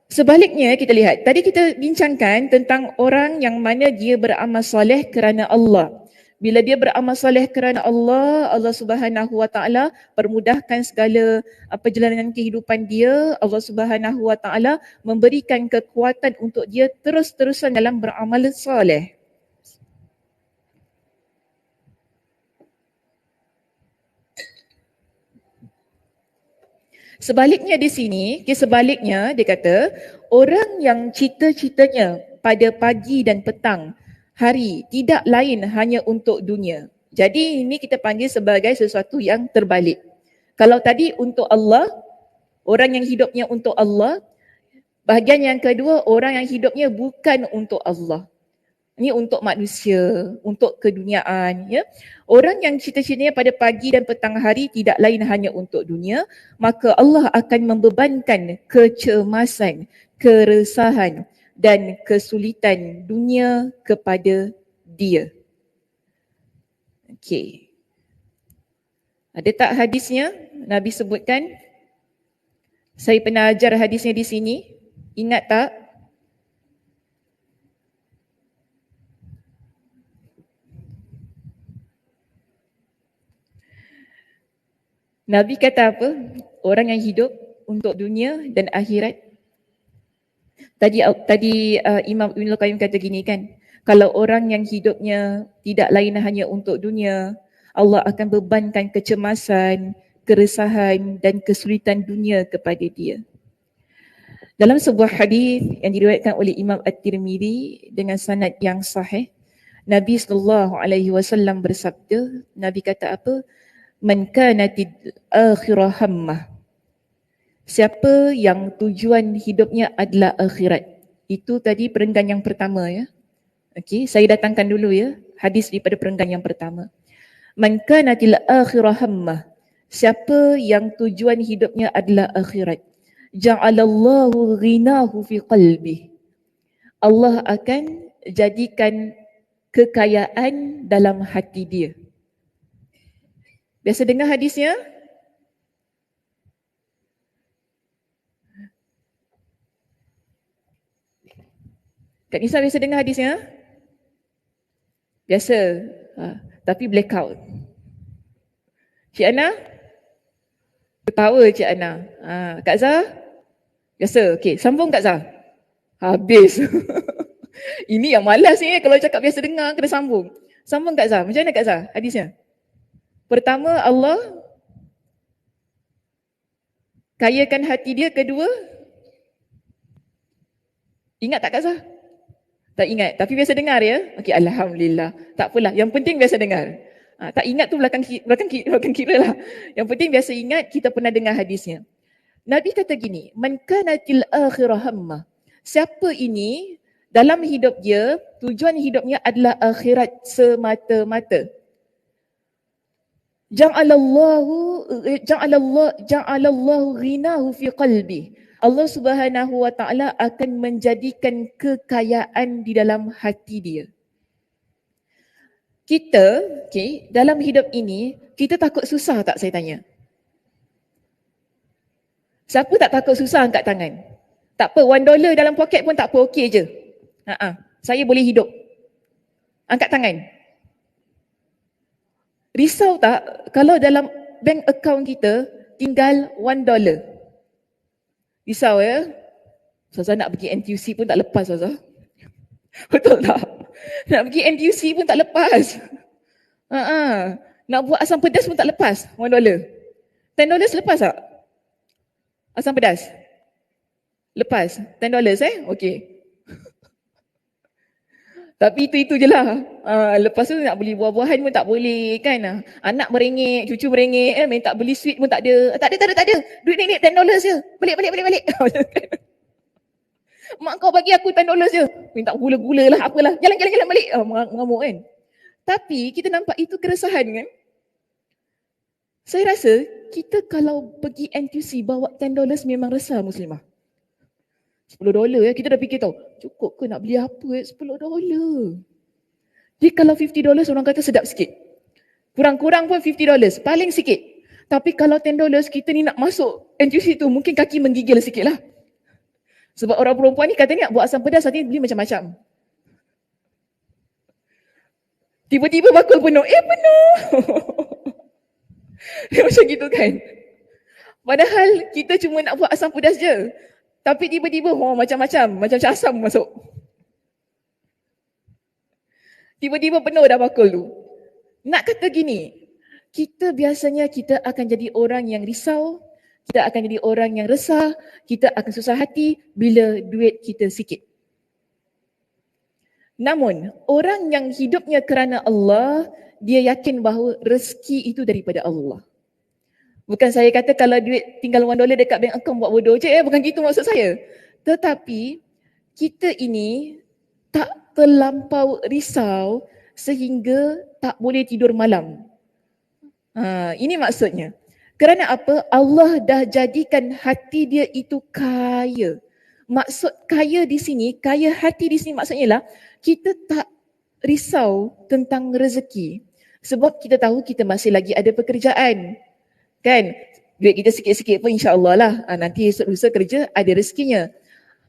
S1: Sebaliknya kita lihat, tadi kita bincangkan tentang orang yang mana dia beramal soleh kerana Allah. Bila dia beramal soleh kerana Allah, Allah Subhanahu Wa Taala permudahkan segala perjalanan kehidupan dia. Allah Subhanahu Wa Taala memberikan kekuatan untuk dia terus-terusan dalam beramal soleh. Sebaliknya di sini, sebaliknya dia kata, orang yang cita-citanya pada pagi dan petang hari tidak lain hanya untuk dunia. Jadi ini kita panggil sebagai sesuatu yang terbalik. Kalau tadi untuk Allah, orang yang hidupnya untuk Allah, bahagian yang kedua, orang yang hidupnya bukan untuk Allah. Ini untuk manusia, untuk keduniaan. Ya. Orang yang cita-citanya pada pagi dan petang hari tidak lain hanya untuk dunia, maka Allah akan membebankan kecemasan, keresahan dan kesulitan dunia kepada dia. Okey. Ada tak hadisnya? Nabi sebutkan. Saya pernah ajar hadisnya di sini. Ingat tak? Nabi kata apa? Orang yang hidup untuk dunia dan akhirat. Tadi Imam Ibn Al-Qayyim kata gini kan, kalau orang yang hidupnya tidak lain hanya untuk dunia, Allah akan bebankan kecemasan, keresahan dan kesulitan dunia kepada dia. Dalam sebuah hadis yang diriwayatkan oleh Imam At-Tirmidzi dengan sanad yang sahih, Nabi SAW bersabda, Nabi kata apa? Man kanatid akhirah hammah. Siapa yang tujuan hidupnya adalah akhirat. Itu tadi perenggan yang pertama ya. Okey, saya datangkan dulu ya hadis daripada perenggan yang pertama. Man kanatil akhirah hammah. Siapa yang tujuan hidupnya adalah akhirat. Ja'alallahu ghinahu fi qalbi. Allah akan jadikan kekayaan dalam hati dia. Biasa dengar hadisnya? Kak Nisa biasa dengar hadisnya? Biasa. Tapi blackout. Cik Ana? Ketawa Cik Ana. Kak Zah? Biasa. Okey, sambung Kak Zah. Habis. Ini yang malas ni kalau cakap biasa dengar kena sambung. Sambung Kak Zah. Macam mana Kak Zah hadisnya? Pertama, Allah kayakan hati dia. Kedua, ingat tak Kak Zah? Tak ingat, tapi biasa dengar ya? Okey, Alhamdulillah. Tak apalah, yang penting biasa dengar. Tak ingat tu belakang kira lah. Yang penting biasa ingat kita pernah dengar hadisnya. Nabi kata gini, man kanatil akhirah hammah. Siapa ini dalam hidup dia, tujuan hidupnya adalah akhirat semata-mata. Ja'alallahu ghinahu fi qalbi. Allah Subhanahu Wa Taala akan menjadikan kekayaan di dalam hati dia. Kita, dalam hidup ini, kita takut susah tak saya tanya? Siapa tak takut susah angkat tangan? Tak apa, $1 dalam poket pun tak apa, okey je. Saya boleh hidup. Angkat tangan. Risau tak kalau dalam bank account kita tinggal $1? Risau ya? Ustazah nak pergi NTUC pun tak lepas Ustazah. Betul tak? Nak pergi NTUC pun tak lepas. Nak buat asam pedas pun tak lepas $1. $10 lepas tak? Asam pedas? Lepas? $10 okey. Tapi itu je lah. Lepas tu nak beli buah-buahan pun tak boleh kan. Anak merengek, cucu merengek, minta beli sweet pun tak ada. Tak ada, tak ada. Duit ni $10 je. Balik. Mak kau bagi aku $10 je. Minta gula-gula lah, apalah. Jalan balik. Mengamuk kan. Tapi kita nampak itu keresahan kan. Saya rasa kita kalau pergi NTUC bawa $10 memang resah Muslimah. $10 ya, kita dah fikir tau, cukup ke nak beli apa $10. Jadi kalau $50 orang kata sedap sikit. Kurang-kurang pun $50, paling sikit. Tapi kalau $10 kita ni nak masuk NTUC tu mungkin kaki menggigil sikit lah. Sebab orang perempuan ni katanya nak buat asam pedas, nanti beli macam-macam. Tiba-tiba bakul penuh, penuh. Macam gitu kan. Padahal kita cuma nak buat asam pedas je. Tapi tiba-tiba macam-macam asam masuk. Tiba-tiba penuh dah bakul tu. Nak kata gini, kita biasanya kita akan jadi orang yang risau, kita akan jadi orang yang resah, kita akan susah hati bila duit kita sikit. Namun, orang yang hidupnya kerana Allah, dia yakin bahawa rezeki itu daripada Allah. Bukan saya kata kalau duit tinggal $1 dekat bank account buat bodoh je, bukan gitu maksud saya. Tetapi kita ini tak terlampau risau sehingga tak boleh tidur malam. Ini maksudnya. Kerana apa? Allah dah jadikan hati dia itu kaya. Maksud kaya di sini, kaya hati di sini maksudnya lah kita tak risau tentang rezeki. Sebab kita tahu kita masih lagi ada pekerjaan. Kan? Duit kita sikit-sikit pun insya-Allah lah. Nanti esok lusa kerja ada rezekinya.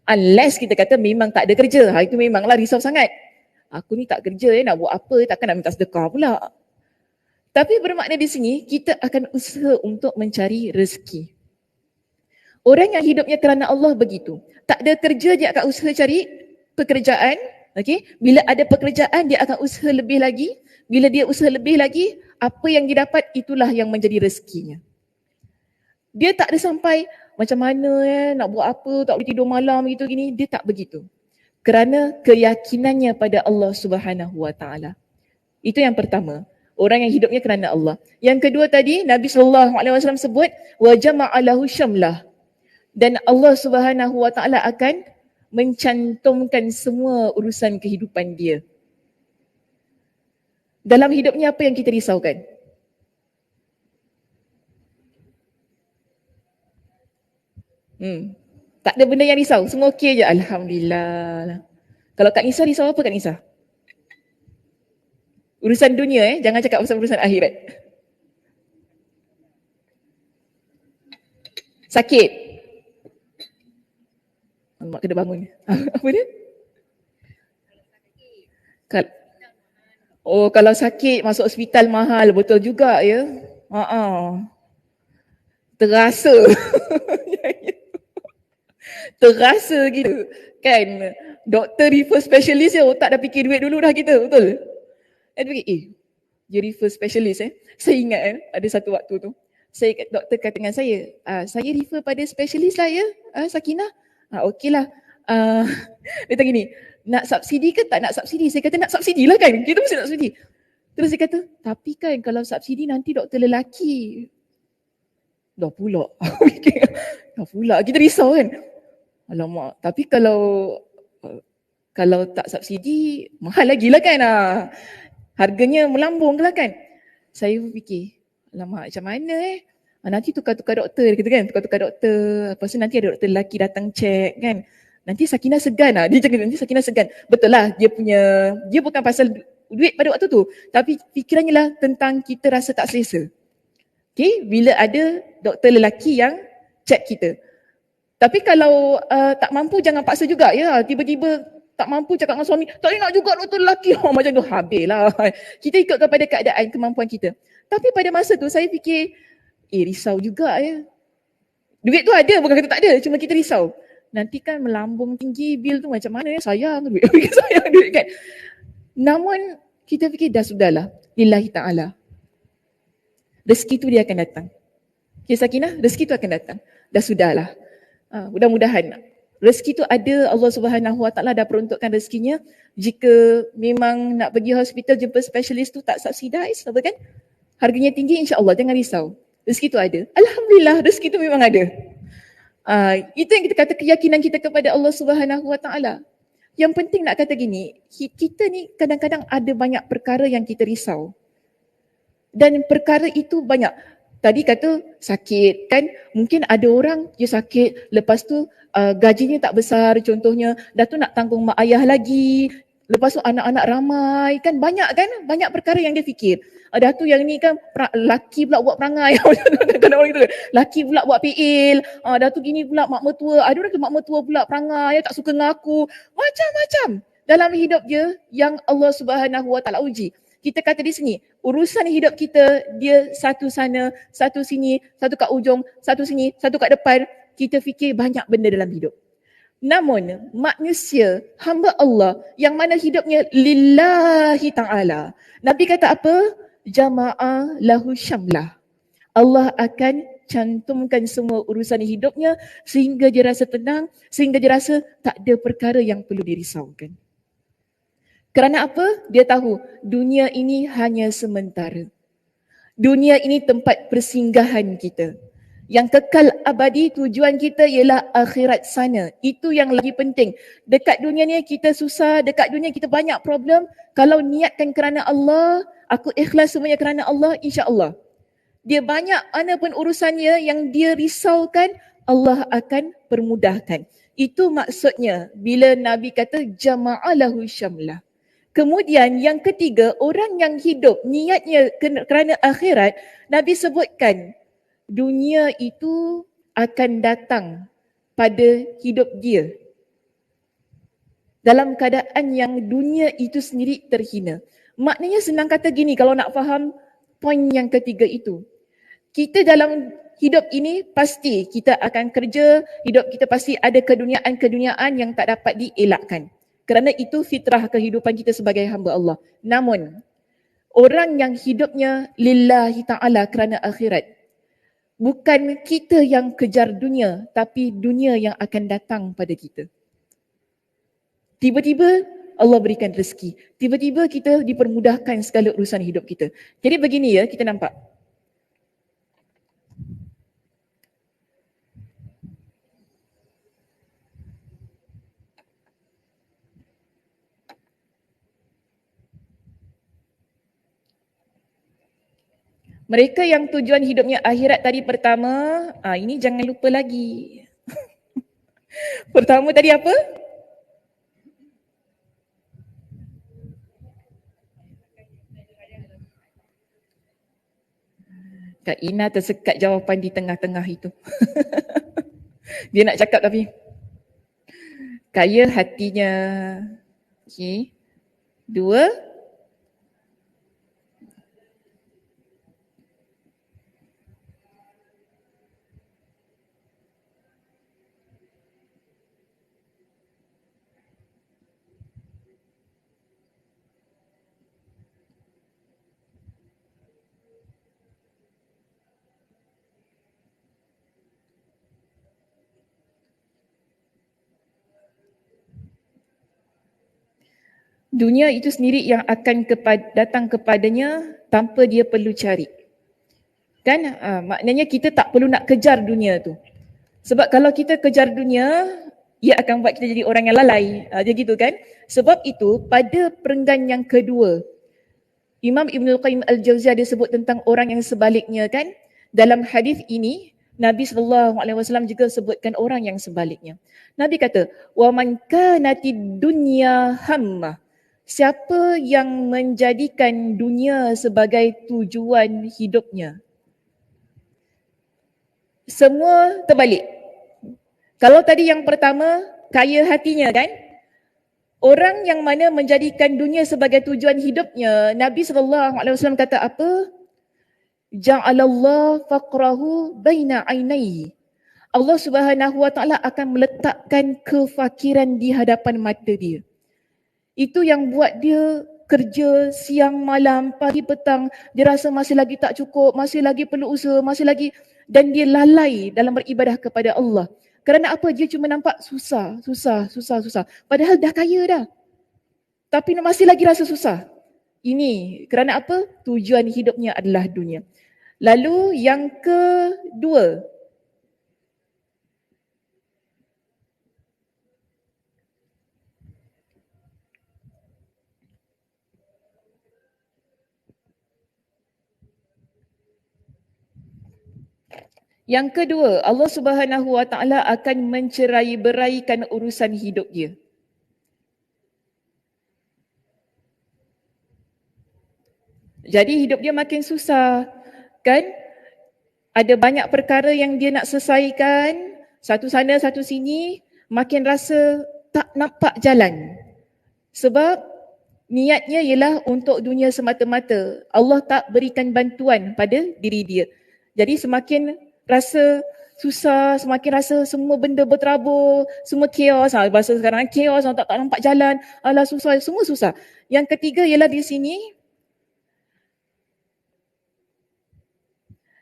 S1: Unless kita kata memang tak ada kerja. Itu memanglah risau sangat. Aku ni tak kerja nak buat apa? Takkan nak minta sedekah pula. Tapi bermakna di sini kita akan usaha untuk mencari rezeki. Orang yang hidupnya kerana Allah begitu. Tak ada kerja dia akan usaha cari pekerjaan. Okay? Bila ada pekerjaan dia akan usaha lebih lagi. Bila dia usaha lebih lagi, apa yang dia dapat itulah yang menjadi rezekinya. Dia tak ada sampai macam mana nak buat apa, tak boleh tidur malam gitu gini. Dia tak begitu. Kerana keyakinannya pada Allah Subhanahu Wa Taala. Itu yang pertama. Orang yang hidupnya kerana Allah. Yang kedua tadi Nabi SAW sebut wa jama'a lahu syamlah. Dan Allah Subhanahu Wa Taala akan mencantumkan semua urusan kehidupan dia. Dalam hidupnya apa yang kita risaukan? Tak ada benda yang risau, semua okey je. Alhamdulillah. Kalau Kak Nisa risau apa Kak Nisa? Urusan dunia jangan cakap pasal urusan akhirat. Sakit. Mak kena bangun. Apa dia? Kalau sakit masuk hospital mahal, betul juga ya. Terasa. Terasa gitu. Kan? Doktor refer specialist je, otak dah fikir duit dulu dah kita, betul? Dia fikir, dia refer specialist Saya ingat ada satu waktu tu, doktor kata dengan saya refer pada specialist lah ya, Sakinah. Okey lah. Dia kata gini, nak subsidi ke tak nak subsidi? Saya kata nak subsidi lah kan, kita mesti nak subsidi. Terus dia kata, tapi kan kalau subsidi nanti doktor lelaki. Dah pula. Kita risau kan. Alamak, tapi kalau tak subsidi, mahal lagi lah kan. Harganya melambung lah kan. Saya fikir, alamak macam mana nanti tukar-tukar doktor gitu kan. Tukar-tukar doktor. Lepas tu nanti ada doktor lelaki datang cek kan. Nanti Sakinah segan lah. Dia cakap nanti Sakinah segan. Betul lah, dia bukan pasal duit pada waktu tu. Tapi fikirannya lah tentang kita rasa tak selesa. Okay, bila ada doktor lelaki yang cek kita. Tapi kalau tak mampu jangan paksa juga ya. Tiba-tiba tak mampu cakap dengan suami, tak nak juga doktor lelaki. Macam tu habislah. Kita ikut kepada keadaan kemampuan kita. Tapi pada masa tu saya fikir, risau juga ya. Duit tu ada, bukan kata tak ada. Cuma kita risau. Nanti kan melambung tinggi bil tu macam mana ya. Sayang duit. Sayang duit kan. Namun kita fikir dah sudahlah. Lillahi ta'ala. Rezeki tu dia akan datang. Okay Sakinah, rezeki tu akan datang. Dah sudahlah. Mudah-mudahan Rezeki tu ada, Allah Subhanahu Wa Taala dah peruntukkan rezekinya. Jika memang nak pergi hospital jumpa spesialis tu tak subsidize, apa kan? Harganya tinggi, insya-Allah jangan risau. Rezeki tu ada. Alhamdulillah, rezeki tu memang ada. Itu yang kita kata keyakinan kita kepada Allah Subhanahu Wa Taala. Yang penting nak kata gini, kita ni kadang-kadang ada banyak perkara yang kita risau. Dan perkara itu banyak. Tadi kata sakit kan, mungkin ada orang dia sakit, lepas tu gajinya tak besar contohnya, dah tu nak tanggung mak ayah lagi, lepas tu anak-anak ramai kan, banyak perkara yang dia fikir. Dah tu yang ni kan laki pula buat perangai, kadang orang gitu kan, laki pula buat PL, dah tu gini pula mak mertua, ada orang ke mak mertua pula perangai, tak suka dengan aku, macam-macam dalam hidup dia yang Allah Subhanahu Wa Taala uji. Kita kata di sini, urusan hidup kita, dia satu sana, satu sini, satu kat ujung, satu sini, satu kat depan. Kita fikir banyak benda dalam hidup. Namun, manusia, hamba Allah, yang mana hidupnya lillahi ta'ala. Nabi kata apa? Jama'a lahu syamlah. Allah akan cantumkan semua urusan hidupnya sehingga dia rasa tenang, sehingga dia rasa tak ada perkara yang perlu dirisaukan. Kerana apa? Dia tahu dunia ini hanya sementara. Dunia ini tempat persinggahan kita. Yang kekal abadi, tujuan kita ialah akhirat sana. Itu yang lagi penting. Dekat dunia ni kita susah, dekat dunia kita banyak problem. Kalau niatkan kerana Allah, aku ikhlas semuanya kerana Allah, insya-Allah. Dia banyak mana pun urusannya yang dia risaukan, Allah akan permudahkan. Itu maksudnya bila Nabi kata jama'alahu syamlah. Kemudian yang ketiga, orang yang hidup niatnya kerana akhirat, Nabi sebutkan dunia itu akan datang pada hidup dia dalam keadaan yang dunia itu sendiri terhina. Maknanya senang kata gini kalau nak faham poin yang ketiga itu. Kita dalam hidup ini pasti kita akan kerja, hidup kita pasti ada keduniaan-keduniaan yang tak dapat dielakkan. Kerana itu fitrah kehidupan kita sebagai hamba Allah. Namun, orang yang hidupnya lillahi ta'ala kerana akhirat, bukan kita yang kejar dunia, tapi dunia yang akan datang pada kita. Tiba-tiba Allah berikan rezeki. Tiba-tiba kita dipermudahkan segala urusan hidup kita. Jadi begini ya, kita nampak. Mereka yang tujuan hidupnya akhirat tadi pertama, ini jangan lupa lagi. Pertama tadi apa? Kak Ina tersekat jawapan di tengah-tengah itu. Dia nak cakap tapi kaya hatinya. Okey. 2, dunia itu sendiri yang akan datang kepadanya tanpa dia perlu cari. Kan? Maknanya kita tak perlu nak kejar dunia tu. Sebab kalau kita kejar dunia, ia akan buat kita jadi orang yang lalai. Dia gitu kan? Sebab itu pada perenggan yang kedua, Imam Ibnul Qayyim Al-Jauziyah dia sebut tentang orang yang sebaliknya kan? Dalam hadis ini, Nabi SAW juga sebutkan orang yang sebaliknya. Nabi kata, "Wa man kanatid dunya hammah." Siapa yang menjadikan dunia sebagai tujuan hidupnya? Semua terbalik. Kalau tadi yang pertama, kaya hatinya kan? Orang yang mana menjadikan dunia sebagai tujuan hidupnya, Nabi SAW kata apa? Ja'alallah faqrahu baina ainaihi. Allah Subhanahu Wa Taala akan meletakkan kefakiran di hadapan mata dia. Itu yang buat dia kerja siang malam, pagi petang, dia rasa masih lagi tak cukup, masih lagi perlu usaha, masih lagi, dan dia lalai dalam beribadah kepada Allah. Kerana apa? Dia cuma nampak susah. Padahal dah kaya dah. Tapi masih lagi rasa susah. Ini kerana apa? Tujuan hidupnya adalah dunia. Lalu yang kedua, Allah Subhanahu Wa Taala akan mencerai-beraikan urusan hidup dia. Jadi hidup dia makin susah, kan? Ada banyak perkara yang dia nak selesaikan, satu sana satu sini, makin rasa tak nampak jalan. Sebab niatnya ialah untuk dunia semata-mata. Allah tak berikan bantuan pada diri dia. Jadi semakin rasa susah, semakin rasa semua benda berterabur, semua chaos. Bahasa sekarang chaos, tak nampak jalan, alah susah, semua susah. Yang ketiga ialah di sini,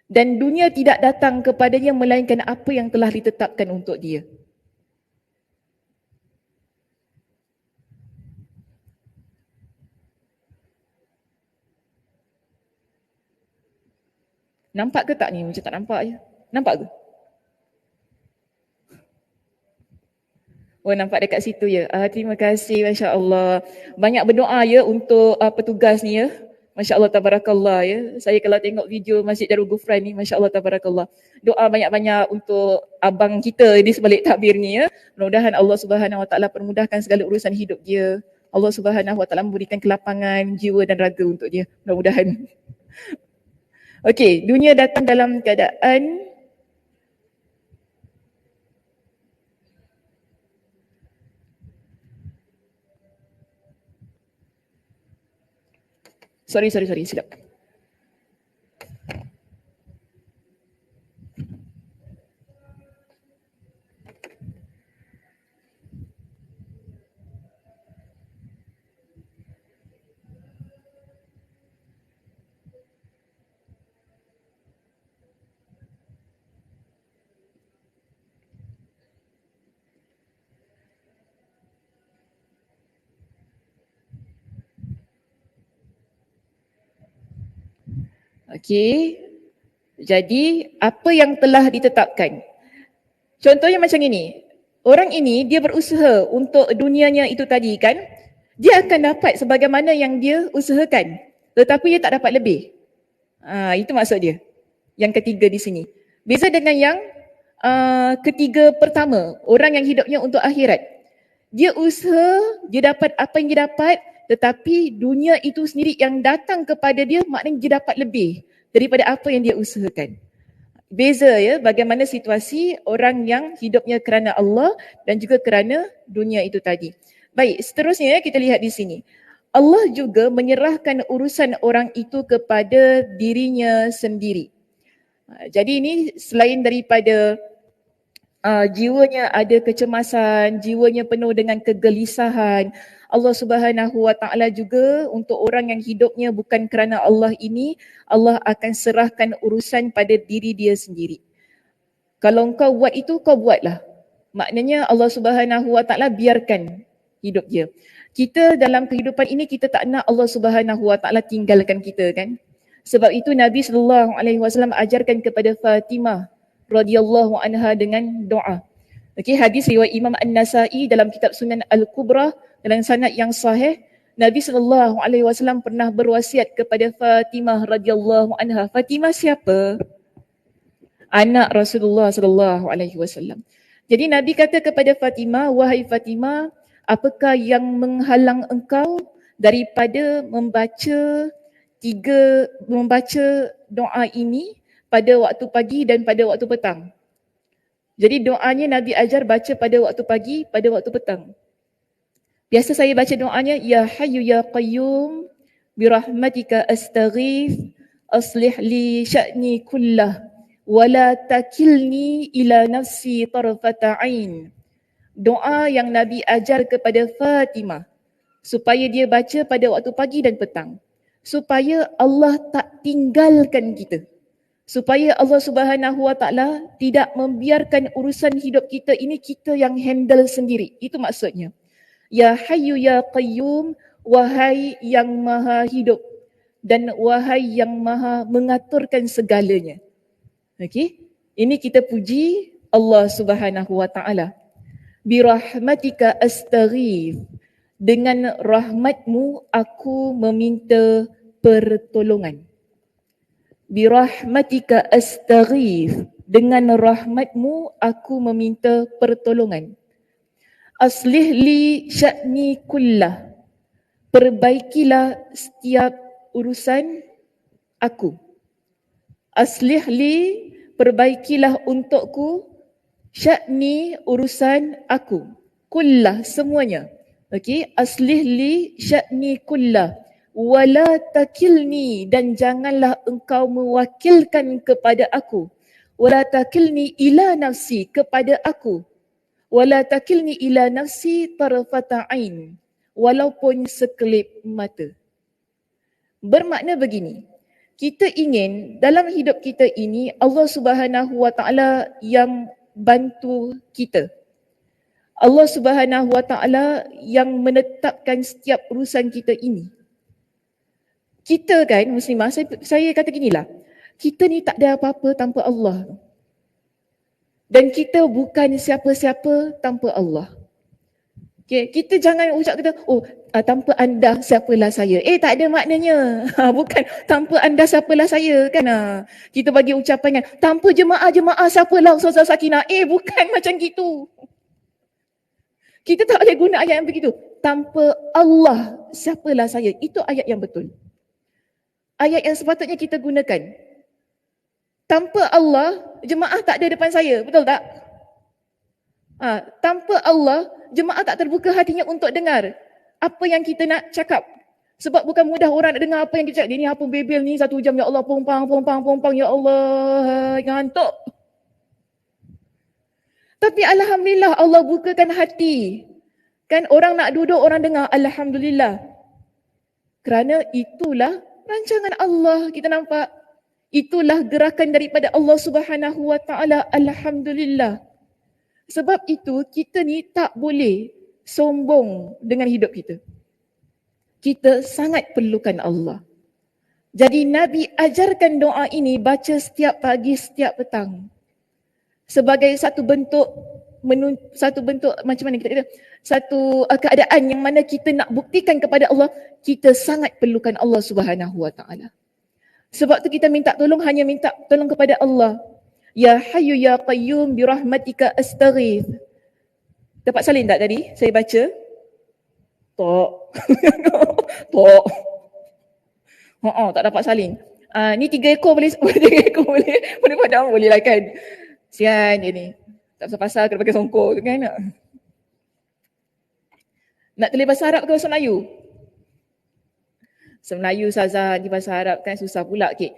S1: dan dunia tidak datang kepadanya melainkan apa yang telah ditetapkan untuk dia. Nampak ke tak ni? Macam tak nampak je. Nampak ke? Oh, nampak dekat situ ya. Terima kasih, Masya Allah. Banyak berdoa ya untuk petugas ni ya. Masya Allah, tabarakallah ya. Saya kalau tengok video Masjid Darul Ghufran ni, Masya Allah, tabarakallah. Doa banyak-banyak untuk abang kita di sebalik takbir ni ya. Mudah-mudahan Allah Subhanahu Wa Taala permudahkan segala urusan hidup dia. Allah Subhanahu Wa Taala memberikan kelapangan jiwa dan raga untuk dia. Mudah-mudahan. Okey, dunia datang dalam keadaan Sorry, silap. Okey. Jadi, apa yang telah ditetapkan? Contohnya macam ini. Orang ini, dia berusaha untuk dunianya itu tadi kan. Dia akan dapat sebagaimana yang dia usahakan. Tetapi dia tak dapat lebih. Itu maksud dia. Yang ketiga di sini. Beza dengan yang ketiga pertama. Orang yang hidupnya untuk akhirat. Dia usaha, dia dapat apa yang dia dapat. Tetapi dunia itu sendiri yang datang kepada dia, maknanya dia dapat lebih daripada apa yang dia usahakan. Beza ya bagaimana situasi orang yang hidupnya kerana Allah dan juga kerana dunia itu tadi. Baik, seterusnya kita lihat di sini. Allah juga menyerahkan urusan orang itu kepada dirinya sendiri. Jadi ini selain daripada jiwanya ada kecemasan, jiwanya penuh dengan kegelisahan, Allah Subhanahu Wa Taala juga untuk orang yang hidupnya bukan kerana Allah ini, Allah akan serahkan urusan pada diri dia sendiri. Kalau kau buat itu, kau buatlah. Maknanya Allah Subhanahu Wa Taala biarkan hidup dia. Kita dalam kehidupan ini kita tak nak Allah Subhanahu Wa Taala tinggalkan kita kan? Sebab itu Nabi SAW ajarkan kepada Fatimah radhiyallahu anha dengan doa. Okey, hadis riwayat Imam An-Nasa'i dalam kitab Sunan Al-Kubra dalam sanad yang sahih. Nabi SAW pernah berwasiat kepada Fatimah radhiyallahu anha. Fatimah siapa? Anak Rasulullah SAW. Jadi Nabi kata kepada Fatimah, wahai Fatimah, apakah yang menghalang engkau daripada membaca doa ini pada waktu pagi dan pada waktu petang? Jadi doanya Nabi ajar baca pada waktu pagi, pada waktu petang. Biasa saya baca doanya, Ya Hayyu Ya Qayyum, birahmatika astaghith, aslih li sya'ni kullah, wala takilni ila nafsi tarfata ain. Doa yang Nabi ajar kepada Fatimah supaya dia baca pada waktu pagi dan petang. Supaya Allah tak tinggalkan kita. supaya Allah Subhanahu Wa Taala tidak membiarkan urusan hidup kita ini kita yang handle sendiri. Itu maksudnya. Ya Hayyu Ya Qayyum, wahai yang maha hidup dan wahai yang maha mengaturkan segalanya. Okey? Ini kita puji Allah Subhanahu Wa Taala. Bi rahmatika astaghith. Dengan rahmatmu aku meminta pertolongan. Bi rahmatika astaghith. Dengan rahmatmu aku meminta pertolongan. Aslih li sya'ni kullah. Perbaikilah setiap urusan aku. Aslih li, perbaikilah untukku, sya'ni, urusan aku. Kullah, semuanya. Okey, aslih li sya'ni kullah. Wala takilni, dan janganlah engkau mewakilkan kepada aku. Wala takilni ila nafsi, kepada aku. Wala takilni ila nafsi tarfata ain, walaupun sekelip mata. Bermakna begini, kita ingin dalam hidup kita ini Allah Subhanahu Wa Taala yang bantu kita. Allah Subhanahu Wa Taala yang menetapkan setiap urusan kita ini. Kita kan muslimah, saya kata ginilah, kita ni tak ada apa-apa tanpa Allah. Dan kita bukan siapa-siapa tanpa Allah. Okay, kita jangan ucap kata, tanpa anda siapalah saya. Tak ada maknanya. Bukan tanpa anda siapalah saya kan. Kita bagi ucapan kan, tanpa jemaah siapalah Ustazah Sakinah. Bukan macam gitu. Kita tak boleh guna ayat yang begitu. Tanpa Allah siapalah saya. Itu ayat yang betul. Ayat yang sepatutnya kita gunakan. Tanpa Allah, jemaah tak ada depan saya. Betul tak? Tanpa Allah, jemaah tak terbuka hatinya untuk dengar apa yang kita nak cakap. Sebab bukan mudah orang nak dengar apa yang kita cakap. Dia ni apa bebel ni 1 jam, ya Allah, pompang, ya Allah, ngantuk. Tapi alhamdulillah Allah bukakan hati. Kan orang nak duduk, orang dengar, alhamdulillah. Kerana itulah rancangan Allah, kita nampak. Itulah gerakan daripada Allah Subhanahu Wa Taala, alhamdulillah. Sebab itu kita ni tak boleh sombong dengan hidup kita. Kita sangat perlukan Allah. Jadi Nabi ajarkan doa ini baca setiap pagi, setiap petang. Sebagai satu bentuk macam mana kita kata, satu keadaan yang mana kita nak buktikan kepada Allah, kita sangat perlukan Allah Subhanahu Wa Taala. Sebab tu kita minta tolong, hanya minta tolong kepada Allah. Ya Hayyu Ya Qayyum bi rahmatika astaghith. Dapat salin tak tadi? Saya baca. Tok. Tok. Tak dapat salin. Ni 3 ekor boleh 3 ekor boleh padam boleh lah kan. Sian dia ni. Tak pasal-pasal kena pakai songkok tu kan. Nak tulis bahasa Arab ke bahasa Melayu? Bahasa Melayu Ustazah, di bahasa Arab kan susah pula. Okay.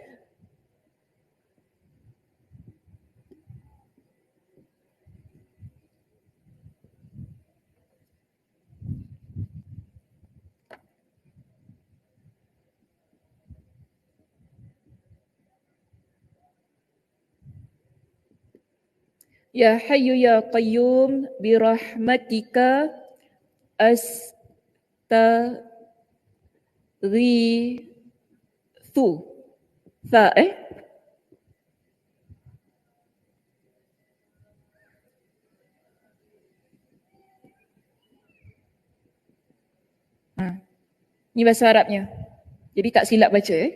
S1: Ya Hayyu Ya Qayyum bi rahmatika astaghithu. Ni bahasa Arabnya. Jadi tak silap baca.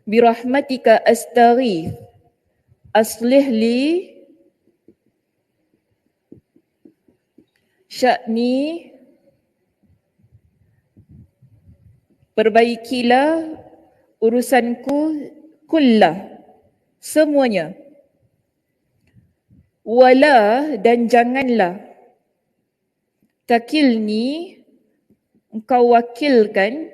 S1: Bi rahmatika astaghith. Aslih li sya'ni, perbaikilah urusanku kullah, semuanya. Wala, dan janganlah, takilni, engkau wakilkan,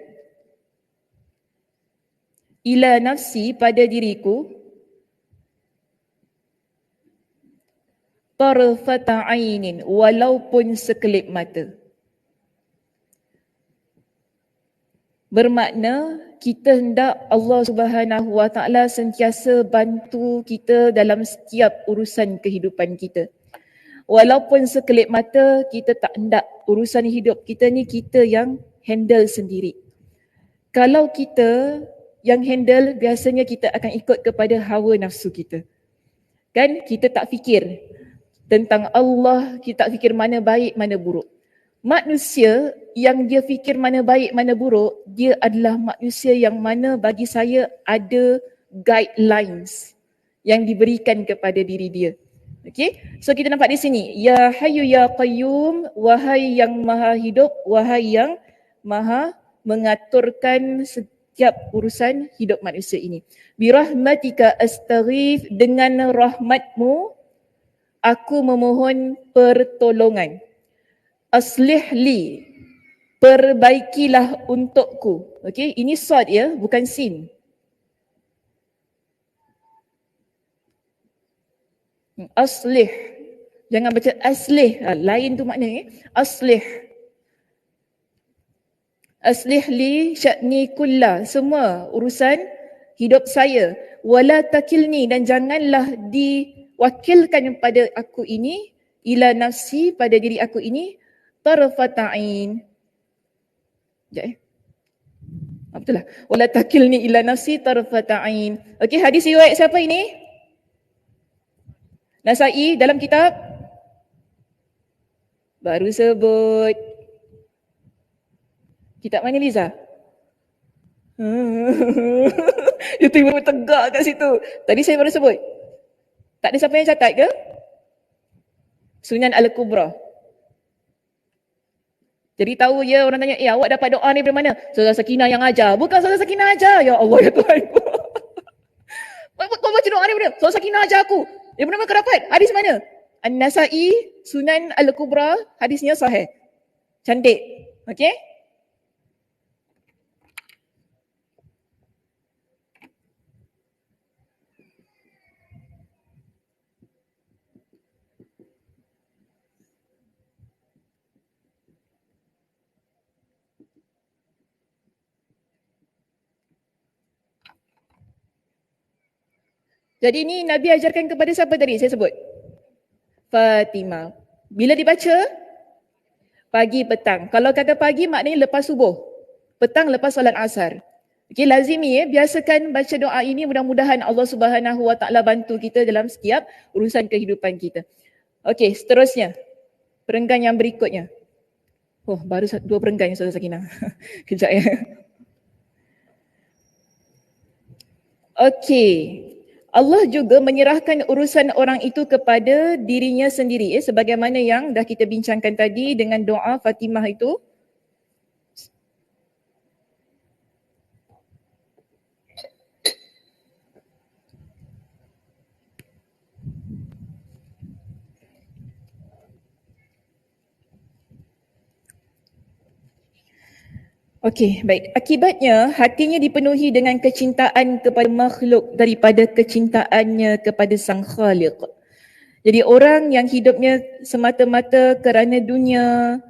S1: ila nafsi, pada diriku, tarfata ainin, walaupun sekelip mata. Bermakna kita hendak Allah Subhanahu Wa Taala sentiasa bantu kita dalam setiap urusan kehidupan kita. Walaupun sekelip mata kita tak hendak urusan hidup kita ni kita yang handle sendiri. Kalau kita yang handle, biasanya kita akan ikut kepada hawa nafsu kita. Kan kita tak fikir tentang Allah, kita tak fikir mana baik mana buruk. Manusia yang dia fikir mana baik mana buruk, dia adalah manusia yang mana bagi saya ada guidelines yang diberikan kepada diri dia. Okay, so kita nampak di sini, Ya Hayyu Ya Qayyum, wahai yang maha hidup, wahai yang maha mengaturkan setiap urusan hidup manusia ini. Birahmatika astaghith, dengan rahmatmu aku memohon pertolongan. Aslih li, perbaikilah untukku. Okay, ini sad ya, bukan sin. Aslih, jangan baca aslih, lain tu maknanya. Aslih, aslih li sya'ni kullah, semua urusan hidup saya. Wala takilni, dan janganlah diwakilkan pada aku ini, ila nafsi, pada diri aku ini, tarfata'in. Sekejap betul lah. Wala takilni ila nafsi tarfata'in. Okey, hadis riwayat siapa ini? Nasai dalam kitab? Baru sebut. Kitab mana Liza? Dia tiba-tiba tegak kat situ. Tadi saya baru sebut. Tak ada siapa yang catat ke? Sunan Al-Kubra. Jadi tahu je orang tanya, awak dapat doa ni dari mana? Saudara Sakinah yang ajar. Bukan Saudara Sakinah ajar. Ya Allah, ya Tuhan. Kau baca doa ni mana? Saudara Sakinah ajar aku. Dari mana kau dapat? Hadis mana? An-Nasai, Sunan Al-Kubra, hadisnya sahih. Cantik. Okey? Jadi ni Nabi ajarkan kepada siapa tadi saya sebut? Fatimah. Bila dibaca? Pagi petang. Kalau kata pagi maknanya lepas subuh. Petang lepas solat asar. Okey, lazimi biasakan baca doa ini, mudah-mudahan Allah Subhanahu Wa Taala bantu kita dalam setiap urusan kehidupan kita. Okey, seterusnya. Perenggan yang berikutnya. Oh, baru 2 perenggan Saudara Sakinah. Kejap ya. Okey. Allah juga menyerahkan urusan orang itu kepada dirinya sendiri, sebagaimana yang dah kita bincangkan tadi dengan doa Fatimah itu. Okey, baik. Akibatnya hatinya dipenuhi dengan kecintaan kepada makhluk daripada kecintaannya kepada Sang Khaliq. Jadi orang yang hidupnya semata-mata kerana dunia,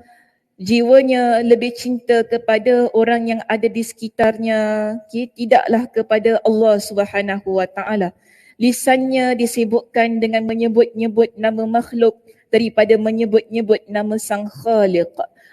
S1: jiwanya lebih cinta kepada orang yang ada di sekitarnya, tidaklah kepada Allah Subhanahu Wa Taala. Lisannya disibukkan dengan menyebut-nyebut nama makhluk daripada menyebut-nyebut nama Sang Khaliq.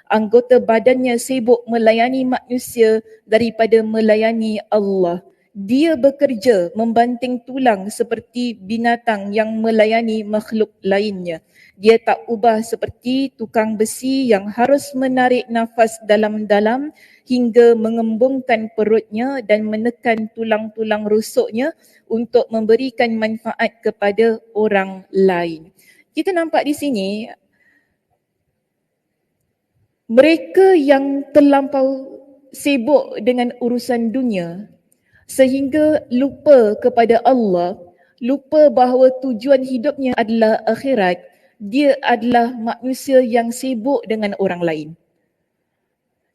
S1: Anggota badannya sibuk melayani manusia daripada melayani Allah. Dia bekerja membanting tulang seperti binatang yang melayani makhluk lainnya. Dia tak ubah seperti tukang besi yang harus menarik nafas dalam-dalam hingga mengembungkan perutnya dan menekan tulang-tulang rusuknya untuk memberikan manfaat kepada orang lain. Kita nampak di sini, mereka yang terlampau sibuk dengan urusan dunia sehingga lupa kepada Allah, lupa bahawa tujuan hidupnya adalah akhirat, dia adalah manusia yang sibuk dengan orang lain.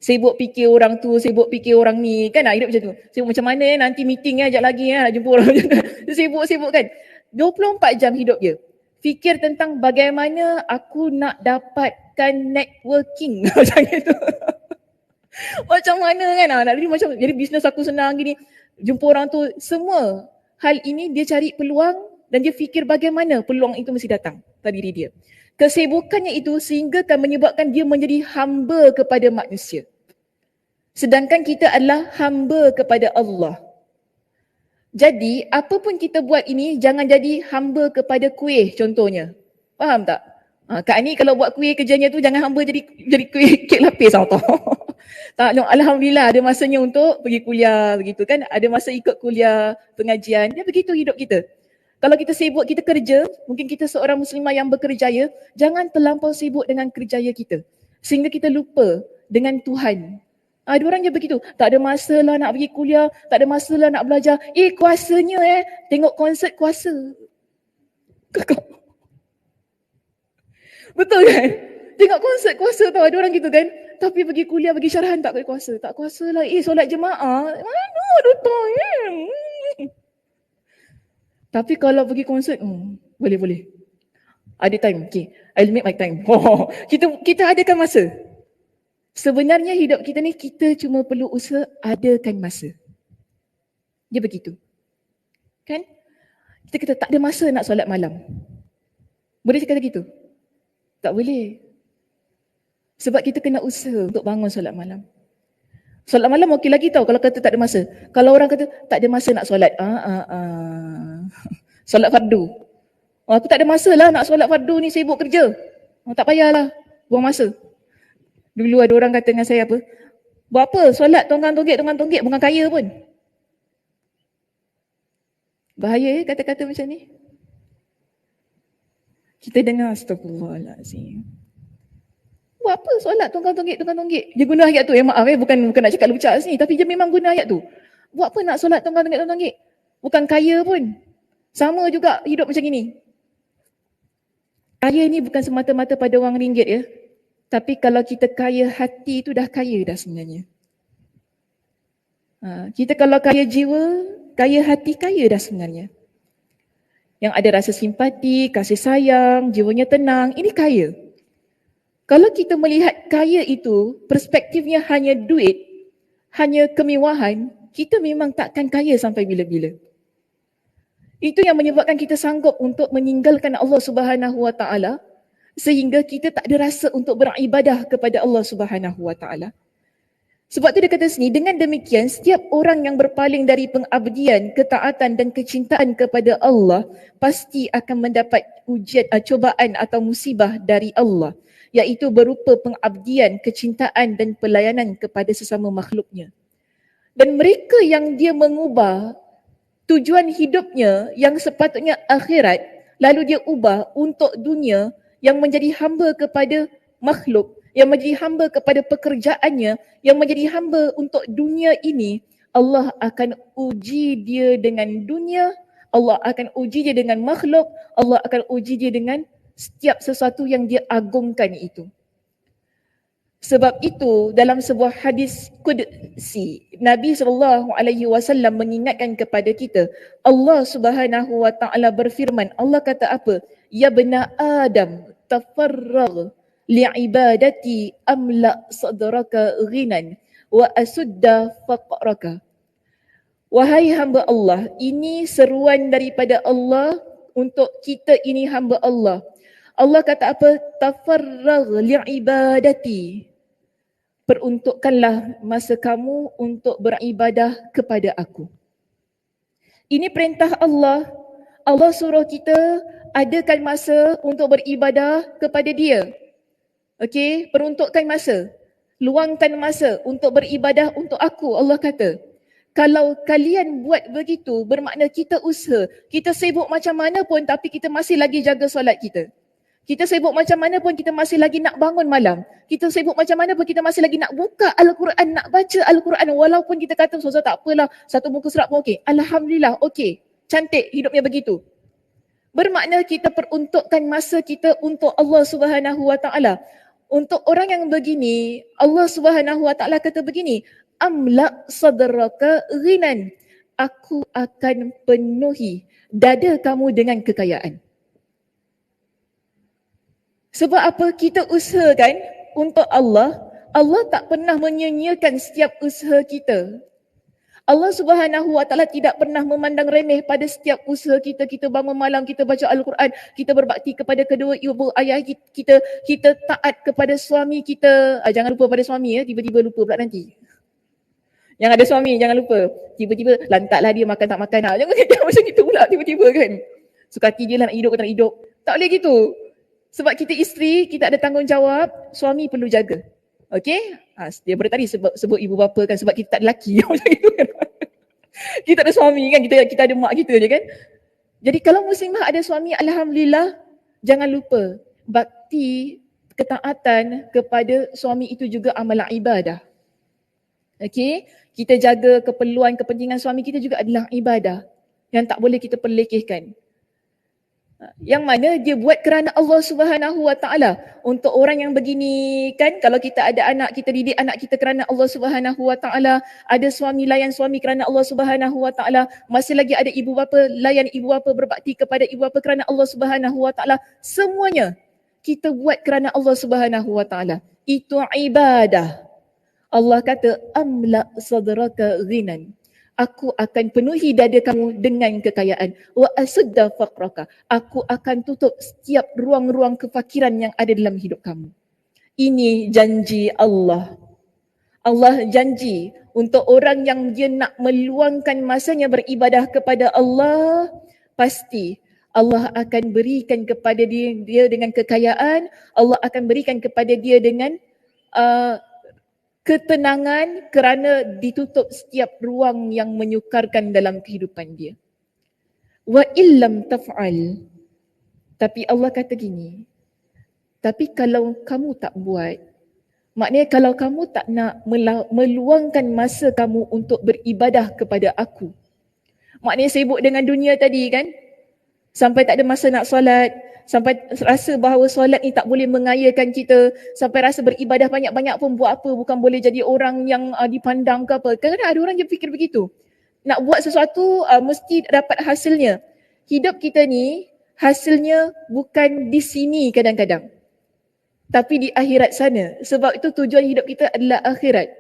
S1: Sibuk fikir orang tu, sibuk fikir orang ni, kan hidup macam tu. Sibuk macam mana nanti meeting ajak lagi nak jumpa orang macam tu. Sibuk-sibuk kan. 24 jam hidup dia. Fikir tentang bagaimana aku nak dapatkan networking macam itu. Macam mana kan? Nak jadi macam, jadi bisnes aku senang gini. Jumpa orang tu, semua hal ini dia cari peluang dan dia fikir bagaimana peluang itu mesti datang pada diri dia. Kesibukannya itu sehingga akan menyebabkan dia menjadi hamba kepada manusia. Sedangkan kita adalah hamba kepada Allah. Jadi, apa pun kita buat ini, jangan jadi hamba kepada kuih contohnya. Faham tak? Kak Ani kalau buat kuih kerjanya tu, jangan hamba jadi kuih kek lapis tau. Tak, no, Alhamdulillah ada masanya untuk pergi kuliah begitu kan. Ada masa ikut kuliah, pengajian. Dia begitu hidup kita. Kalau kita sibuk, kita kerja, mungkin kita seorang muslimah yang berkerjaya, jangan terlampau sibuk dengan kerjaya kita. Sehingga kita lupa dengan Tuhan. Ada orang je begitu. Tak ada masa lah nak pergi kuliah, tak ada masa lah nak belajar. Kuasanya tengok konsert kuasa. Betul kan? Tengok konsert kuasa tau, ada orang gitu kan. Tapi pergi kuliah, pergi syarahan tak boleh kuasa. Tak kuasa lah. Solat jemaah. Mana ada time? Tapi kalau pergi konsert, boleh. Ada time. Okay. I'll make my time. Kita adakan masa. Sebenarnya hidup kita ni, kita cuma perlu usaha adakan masa. Dia begitu. Kan? Kita kata tak ada masa nak solat malam. Boleh cakap gitu? Tak boleh. Sebab kita kena usaha untuk bangun solat malam. Solat malam okey lagi tau kalau kata tak ada masa. Kalau orang kata tak ada masa nak solat. Solat fardu. Aku tak ada masa lah nak solat fardu ni, sibuk kerja. Tak payahlah, buang masa. Dulu ada orang kata dengan saya apa? Buat apa solat tonggang-tonggek, bukan kaya pun. Bahaya kata-kata macam ni. Kita dengar astagfirullahalazim. Buat apa solat tonggang-tonggek? Dia guna ayat tu, maaf bukan nak cakap lucak sini, tapi dia memang guna ayat tu. Buat apa nak solat tonggang-tonggek? Bukan kaya pun. Sama juga hidup macam ini. Kaya ni bukan semata-mata pada wang ringgit ya. Tapi kalau kita kaya hati tu dah kaya dah sebenarnya. Kita kalau kaya jiwa, kaya hati, kaya dah sebenarnya. Yang ada rasa simpati, kasih sayang, jiwanya tenang, ini kaya. Kalau kita melihat kaya itu, perspektifnya hanya duit, hanya kemewahan, kita memang takkan kaya sampai bila-bila. Itu yang menyebabkan kita sanggup untuk meninggalkan Allah Subhanahu Wa Taala sehingga kita tak ada rasa untuk beribadah kepada Allah Subhanahu Wa Taala. Sebab tu dia kata sini, dengan demikian setiap orang yang berpaling dari pengabdian, ketaatan dan kecintaan kepada Allah pasti akan mendapat ujian, cobaan atau musibah dari Allah, iaitu berupa pengabdian, kecintaan dan pelayanan kepada sesama makhluknya. Dan mereka yang dia mengubah tujuan hidupnya yang sepatutnya akhirat, lalu dia ubah untuk dunia, yang menjadi hamba kepada makhluk, yang menjadi hamba kepada pekerjaannya, yang menjadi hamba untuk dunia ini, Allah akan uji dia dengan dunia, Allah akan uji dia dengan makhluk, Allah akan uji dia dengan setiap sesuatu yang dia agungkan itu. Sebab itu dalam sebuah hadis qudsi, Nabi SAW mengingatkan kepada kita, Allah Subhanahu Wa Taala berfirman, Allah kata apa? Ya bena Adam, tafarragh li'ibadati amla sadraka ghinan wa asudda faqraka. Wahai hamba Allah, ini seruan daripada Allah untuk kita ini hamba Allah. Allah kata apa? Tafarragh li'ibadati. Peruntukkanlah masa kamu untuk beribadah kepada aku. Ini perintah Allah. Allah suruh kita adakan masa untuk beribadah kepada dia. Okey, peruntukkan masa. Luangkan masa untuk beribadah untuk aku, Allah kata. Kalau kalian buat begitu, bermakna kita usaha. Kita sibuk macam mana pun tapi kita masih lagi jaga solat kita. Kita sibuk macam mana pun kita masih lagi nak bangun malam. Kita sibuk macam mana pun kita masih lagi nak buka Al-Quran, nak baca Al-Quran. Walaupun kita kata, Ustazah tak apalah, satu muka surat pun okey. Alhamdulillah, okey. Cantik hidupnya begitu. Bermakna kita peruntukkan masa kita untuk Allah Subhanahu Wa Taala. Untuk orang yang begini, Allah Subhanahu Wa Taala kata begini, amla sadraka ghinan. Aku akan penuhi dada kamu dengan kekayaan. Sebab apa? Kita usahakan untuk Allah, Allah tak pernah menyia-nyiakan setiap usaha kita. Allah Subhanahu Wa Taala tidak pernah memandang remeh pada setiap usaha kita. Kita bangun malam, kita baca Al-Quran, kita berbakti kepada kedua ibu ayah kita, kita taat kepada suami kita. Jangan lupa pada suami ya, tiba-tiba lupa pula nanti. Yang ada suami jangan lupa. Tiba-tiba lantaklah dia makan tak makan. Jangan kita macam itu pula tiba-tiba kan. Suka hati dia lah nak hidup ke tak nak hidup. Tak boleh gitu. Sebab kita isteri, kita ada tanggungjawab, suami perlu jaga. Okey? Daripada tadi sebut ibu bapa kan sebab kita tak ada lelaki macam itu kan. Kita ada suami kan, kita ada mak kita je kan. Jadi kalau muslimah ada suami, alhamdulillah, jangan lupa bakti ketaatan kepada suami itu juga amalan ibadah. Okey, kita jaga keperluan kepentingan suami kita juga adalah ibadah yang tak boleh kita perlekehkan. Yang mana dia buat kerana Allah Subhanahu Wa Taala. Untuk orang yang begini kan, kalau kita ada anak, kita didik anak kita kerana Allah Subhanahu Wa Taala, ada suami layan suami kerana Allah Subhanahu Wa Taala, masih lagi ada ibu bapa layan ibu bapa, berbakti kepada ibu bapa kerana Allah Subhanahu Wa Taala. Semuanya kita buat kerana Allah Subhanahu Wa Taala. Itu ibadah. Allah kata amla sadraka ghinan. Aku akan penuhi dada kamu dengan kekayaan. Wa asudda faqraka. Aku akan tutup setiap ruang-ruang kefakiran yang ada dalam hidup kamu. Ini janji Allah. Allah janji untuk orang yang dia nak meluangkan masanya beribadah kepada Allah, pasti Allah akan berikan kepada dia dengan kekayaan. Allah akan berikan kepada dia dengan ketenangan kerana ditutup setiap ruang yang menyukarkan dalam kehidupan dia. Wa illam taf'al. Tapi Allah kata gini, tapi kalau kamu tak buat, maknanya kalau kamu tak nak meluangkan masa kamu untuk beribadah kepada aku, maknanya sibuk dengan dunia tadi kan, sampai tak ada masa nak solat, sampai rasa bahawa solat ni tak boleh mengayakan kita, sampai rasa beribadah banyak-banyak pun buat apa, bukan boleh jadi orang yang dipandang ke apa. Kadang-kadang ada orang yang fikir begitu. Nak buat sesuatu mesti dapat hasilnya. Hidup kita ni hasilnya bukan di sini kadang-kadang, tapi di akhirat sana. Sebab itu tujuan hidup kita adalah akhirat.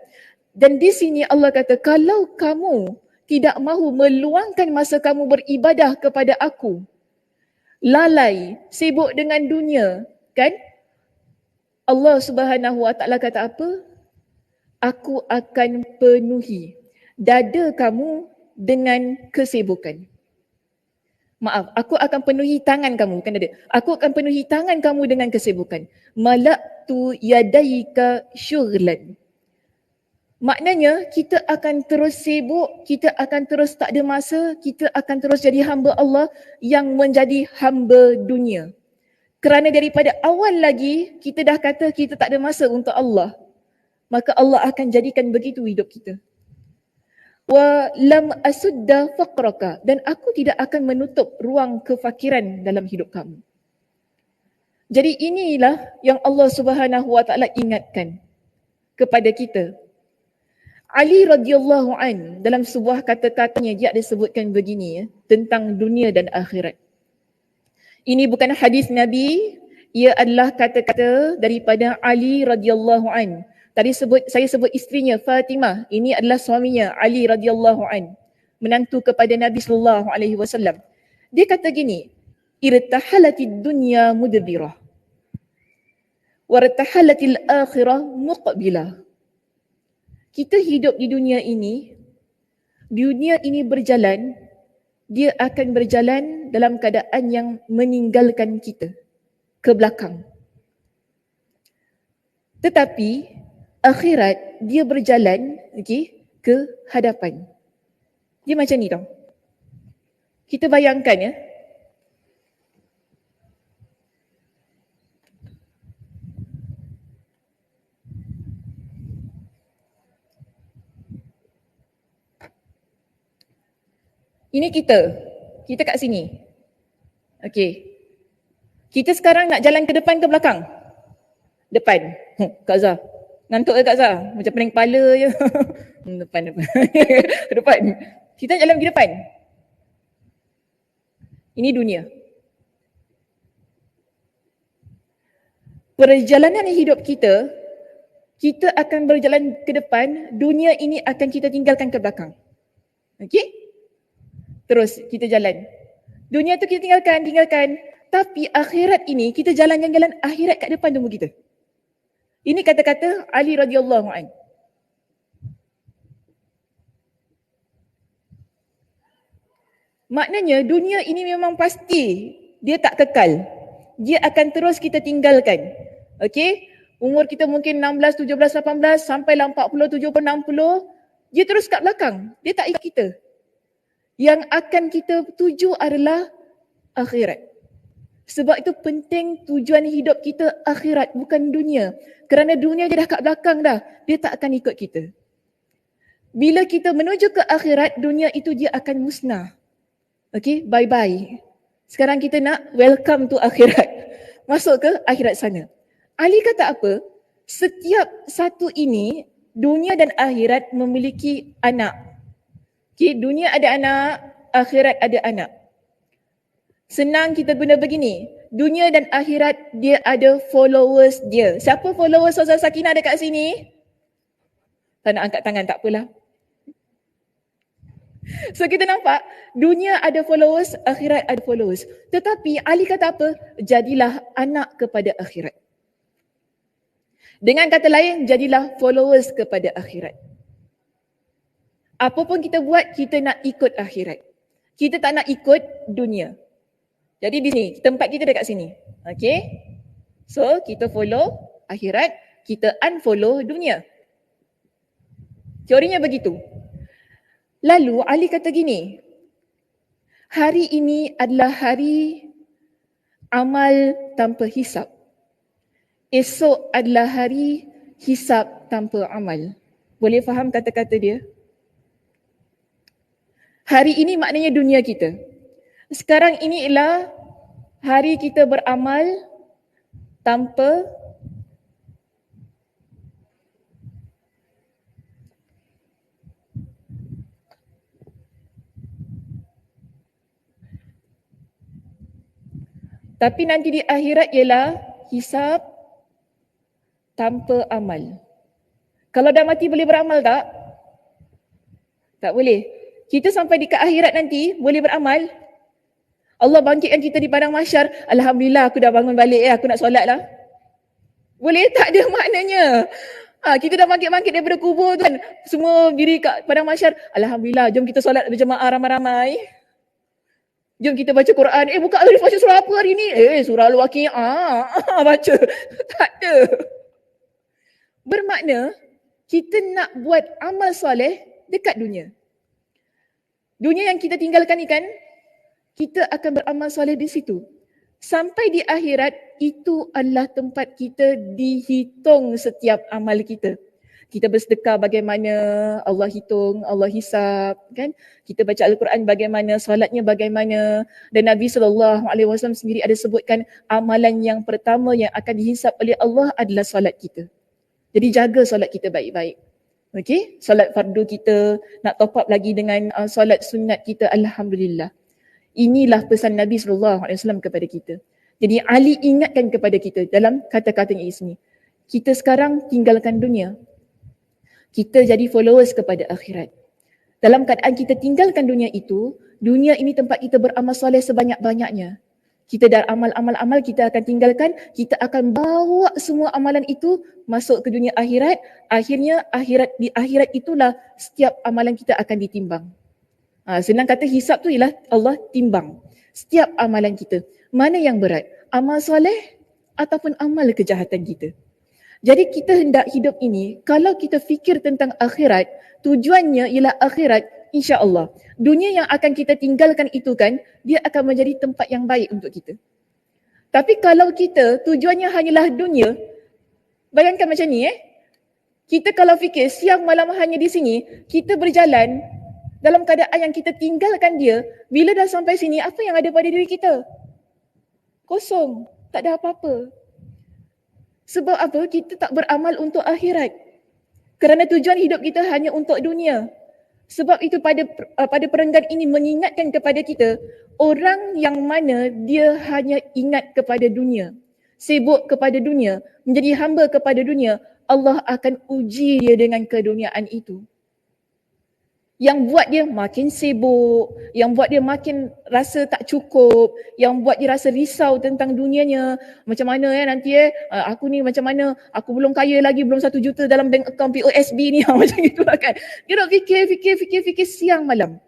S1: Dan di sini Allah kata, kalau kamu tidak mahu meluangkan masa kamu beribadah kepada aku, lalai, sibuk dengan dunia, kan? Allah Subhanahu Wa Taala kata apa? Aku akan penuhi dada kamu dengan kesibukan. Maaf, aku akan penuhi tangan kamu, bukan dada. Aku akan penuhi tangan kamu dengan kesibukan. Malaktu yadaika syughlan. Maknanya kita akan terus sibuk, kita akan terus tak ada masa, kita akan terus jadi hamba Allah yang menjadi hamba dunia. Kerana daripada awal lagi kita dah kata kita tak ada masa untuk Allah, maka Allah akan jadikan begitu hidup kita. Wa lam asudda faqraka, dan aku tidak akan menutup ruang kefakiran dalam hidup kamu. Jadi inilah yang Allah Subhanahu Wa Taala ingatkan kepada kita. Ali radhiyallahu an dalam sebuah kata-katanya dia ada sebutkan begini ya, tentang dunia dan akhirat. Ini bukan hadis Nabi, ia adalah kata-kata daripada Ali radhiyallahu an. Tadi saya sebut isterinya Fatimah, ini adalah suaminya Ali radhiyallahu an, menantu kepada Nabi sallallahu alaihi wasallam. Dia kata gini, irtahalatid dunya mudbirah wartahalatil akhirah muqbilah. Kita hidup di dunia ini berjalan, dia akan berjalan dalam keadaan yang meninggalkan kita ke belakang. Tetapi akhirat dia berjalan ke hadapan. Dia macam ni tau. Kita bayangkan ya. Ini kita kat sini. Okey. Kita sekarang nak jalan ke depan ke belakang? Depan. Kak Zah, ngantuk ke Kak Zah? Macam pening kepala je. Depan. Depan. Kita jalan ke depan. Ini dunia. Perjalanan hidup kita kita akan berjalan ke depan, dunia ini akan kita tinggalkan ke belakang. Okey? Terus kita jalan. Dunia tu kita tinggalkan. Tapi akhirat ini, kita jalan akhirat kat depan tunggu kita. Ini kata-kata Ali radhiyallahu anhu. Maknanya dunia ini memang pasti dia tak kekal. Dia akan terus kita tinggalkan. Okey? Umur kita mungkin 16, 17, 18 sampailah 40, 70, 60. Dia terus kat belakang. Dia tak ikut kita. Yang akan kita tuju adalah akhirat. Sebab itu penting tujuan hidup kita akhirat, bukan dunia. Kerana dunia dia dah kat belakang dah. Dia tak akan ikut kita. Bila kita menuju ke akhirat, dunia itu dia akan musnah. Okay, bye-bye. Sekarang kita nak welcome to akhirat. Masuk ke akhirat sana. Ali kata apa? Setiap satu ini, dunia dan akhirat memiliki anak. Okay, dunia ada anak, akhirat ada anak. Senang kita guna begini. Dunia dan akhirat dia ada followers dia. Siapa followers Ustazah Sakinah dekat sini? Tak nak angkat tangan, tak apalah. So kita nampak, dunia ada followers, akhirat ada followers. Tetapi Ali kata apa? Jadilah anak kepada akhirat. Dengan kata lain, jadilah followers kepada akhirat. Apa pun kita buat, kita nak ikut akhirat. Kita tak nak ikut dunia. Jadi di sini, tempat kita dekat sini. Okay? So, kita follow akhirat, kita unfollow dunia. Teorinya begitu. Lalu Ali kata gini, hari ini adalah hari amal tanpa hisap. Esok adalah hari hisap tanpa amal. Boleh faham kata-kata dia? Hari ini maknanya dunia kita. Sekarang ini ialah hari kita beramal tanpa tapi nanti di akhirat ialah hisab tanpa amal. Kalau dah mati boleh beramal tak? Tak boleh. Kita sampai di akhirat nanti boleh beramal. Allah bangkitkan kita di padang mahsyar. Alhamdulillah aku dah bangun balik aku nak solat lah. Boleh? Tak ada maknanya. Kita dah bangkit-bangkit daripada kubur tu kan. Semua diri kat padang mahsyar. Alhamdulillah, jom kita solat berjemaah ramai-ramai. Jom kita baca Quran. Buka Alif baca surah apa hari ni? Surah Al-Waqi'ah. Baca. Tak ada. Bermakna, kita nak buat amal soleh dekat dunia. Dunia yang kita tinggalkan ni kan, kita akan beramal soleh di situ. Sampai di akhirat, itu adalah tempat kita dihitung setiap amal kita. Kita bersedekah bagaimana Allah hitung, Allah hisab, kan? Kita baca Al-Quran bagaimana, solatnya bagaimana. Dan Nabi SAW sendiri ada sebutkan amalan yang pertama yang akan dihisab oleh Allah adalah solat kita. Jadi jaga solat kita baik-baik. Okey, solat fardu kita, nak top up lagi dengan solat sunat kita, Alhamdulillah. Inilah pesan Nabi SAW kepada kita. Jadi Ali ingatkan kepada kita dalam kata-katanya ini. Kita sekarang tinggalkan dunia. Kita jadi followers kepada akhirat. Dalam keadaan kita tinggalkan dunia itu, dunia ini tempat kita beramal soleh sebanyak-banyaknya. Kita dah amal-amal kita akan tinggalkan, kita akan bawa semua amalan itu masuk ke dunia akhirat. Akhirnya di akhirat itulah setiap amalan kita akan ditimbang. Senang kata hisab tu ialah Allah timbang setiap amalan kita. Mana yang berat? Amal soleh ataupun amal kejahatan kita? Jadi kita hendak hidup ini, kalau kita fikir tentang akhirat, tujuannya ialah akhirat, insya-Allah. Dunia yang akan kita tinggalkan itu kan, dia akan menjadi tempat yang baik untuk kita. Tapi kalau kita tujuannya hanyalah dunia, bayangkan macam ni kita kalau fikir siang malam hanya di sini, kita berjalan dalam keadaan yang kita tinggalkan dia, bila dah sampai sini, apa yang ada pada diri kita? Kosong, tak ada apa-apa. Sebab apa? Kita tak beramal untuk akhirat. Kerana tujuan hidup kita hanya untuk dunia. Sebab itu pada perenggan ini mengingatkan kepada kita, orang yang mana dia hanya ingat kepada dunia, sibuk kepada dunia, menjadi hamba kepada dunia, Allah akan uji dia dengan keduniaan itu. Yang buat dia makin sibuk, yang buat dia makin rasa tak cukup, yang buat dia rasa risau tentang dunianya. Macam mana nanti aku ni macam mana, aku belum kaya lagi, belum 1 juta dalam bank account POSB ni. Macam itulah kan. Dia nak fikir siang malam.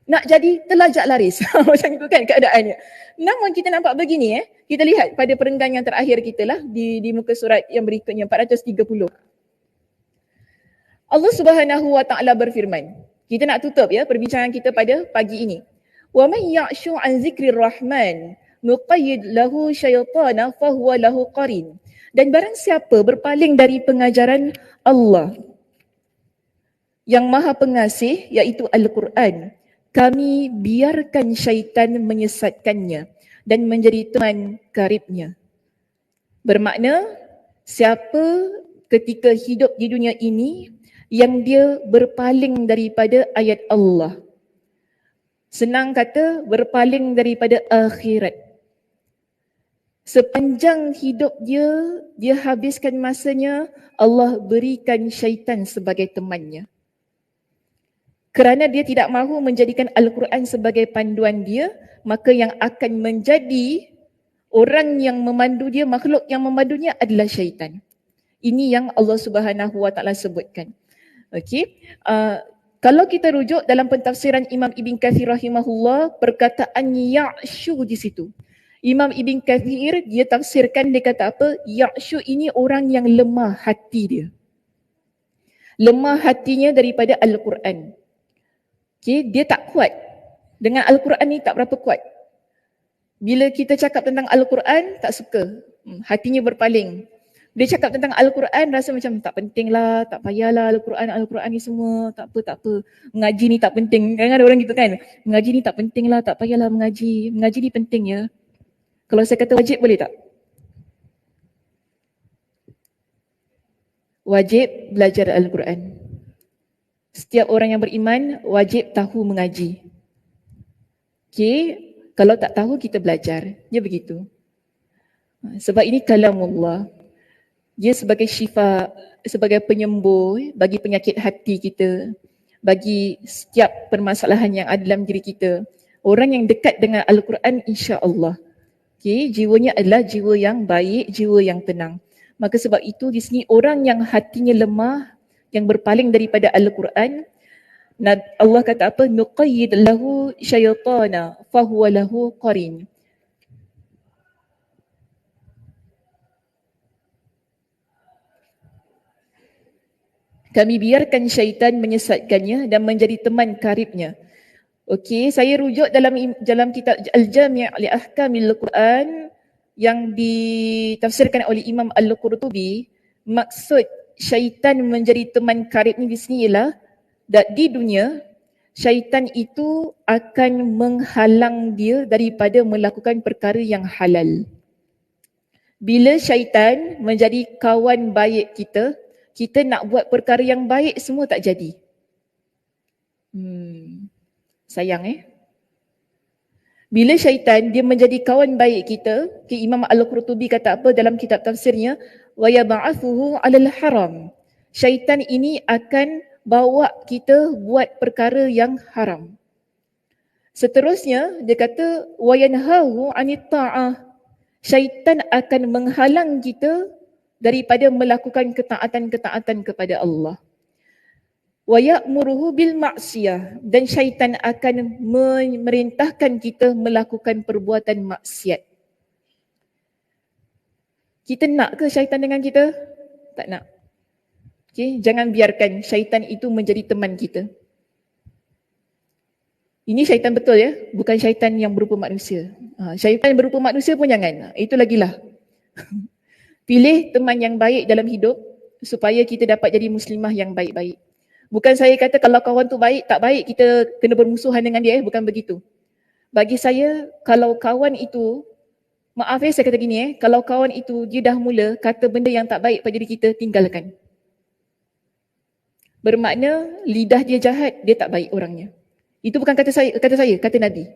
S1: Nak jadi telajak laris. Macam itu kan keadaannya. Namun kita nampak begini kita lihat pada perenggan yang terakhir kita lah di muka surat yang berikutnya 430. Allah Subhanahu wa taala berfirman. Kita nak tutup perbincangan kita pada pagi ini. Wa may ya'shu an zikrir rahman nuqayyid lahu syaitana fahuwa lahu qarin. Dan barang siapa berpaling dari pengajaran Allah yang Maha Pengasih iaitu Al-Quran, kami biarkan syaitan menyesatkannya dan menjadi teman karibnya. Bermakna siapa ketika hidup di dunia ini yang dia berpaling daripada ayat Allah. Senang kata berpaling daripada akhirat. Sepanjang hidup dia habiskan masanya, Allah berikan syaitan sebagai temannya. Kerana dia tidak mahu menjadikan Al-Quran sebagai panduan dia, maka yang akan menjadi orang yang memandu dia, makhluk yang memandunya adalah syaitan. Ini yang Allah Subhanahu wa taala sebutkan. Okey. Kalau kita rujuk dalam pentafsiran Imam Ibn Kathir rahimahullah, perkataan ya'shu di situ. Imam Ibn Kathir dia tafsirkan, dia kata apa? Ya'shu ini orang yang lemah hati dia. Lemah hatinya daripada Al-Quran. Okey, dia tak kuat. Dengan Al-Quran ni tak berapa kuat. Bila kita cakap tentang Al-Quran, tak suka. Hatinya berpaling. Dia cakap tentang Al-Quran, rasa macam tak penting lah, tak payahlah Al-Quran ni semua, tak apa. Mengaji ni tak penting. Kadang-kadang ada orang gitu kan, mengaji ni tak penting lah, tak payahlah mengaji. Mengaji ni penting ya. Kalau saya kata wajib boleh tak? Wajib belajar Al-Quran. Setiap orang yang beriman wajib tahu mengaji. Okey, kalau tak tahu kita belajar. Dia begitu. Sebab ini kalamullah. Dia sebagai syifa, sebagai penyembuh bagi penyakit hati kita, bagi setiap permasalahan yang ada dalam diri kita. Orang yang dekat dengan Al-Quran insya-Allah, jiwanya adalah jiwa yang baik, jiwa yang tenang. Maka sebab itu di sini orang yang hatinya lemah, yang berpaling daripada Al-Quran, Allah kata apa? Nuqayyid lahu syaitana fahuwa lahu qarin. Kami biarkan syaitan menyesatkannya dan menjadi teman karibnya. Okey, saya rujuk dalam kitab Al-Jami' li Ahkamil Quran yang ditafsirkan oleh Imam Al-Qurtubi. Maksud syaitan menjadi teman karib ni di sini ialah di dunia syaitan itu akan menghalang dia daripada melakukan perkara yang halal. Bila syaitan menjadi kawan baik kita, kita nak buat perkara yang baik semua tak jadi. Sayang Bila syaitan dia menjadi kawan baik kita, Imam Al-Qurtubi kata apa dalam kitab tafsirnya? Wa yab'athuhu 'alal haram. Syaitan ini akan bawa kita buat perkara yang haram. Seterusnya dia kata wa yanhahu 'anit ta'ah. Syaitan akan menghalang kita daripada melakukan ketaatan-ketaatan kepada Allah. Wa ya'muruhu bil ma'siyah, dan syaitan akan memerintahkan kita melakukan perbuatan maksiat. Kita nak ke syaitan dengan kita? Tak nak. Okey, jangan biarkan syaitan itu menjadi teman kita. Ini syaitan betul bukan syaitan yang berupa manusia. Syaitan berupa manusia pun jangan. Itu lagilah. Pilih teman yang baik dalam hidup supaya kita dapat jadi muslimah yang baik-baik. Bukan saya kata kalau kawan tu baik, tak baik kita kena bermusuhan dengan dia, bukan begitu. Bagi saya, kalau kawan itu, maaf saya kata gini kalau kawan itu dia dah mula kata benda yang tak baik pada diri kita, tinggalkan. Bermakna lidah dia jahat, dia tak baik orangnya. Itu bukan kata saya, kata Nabi.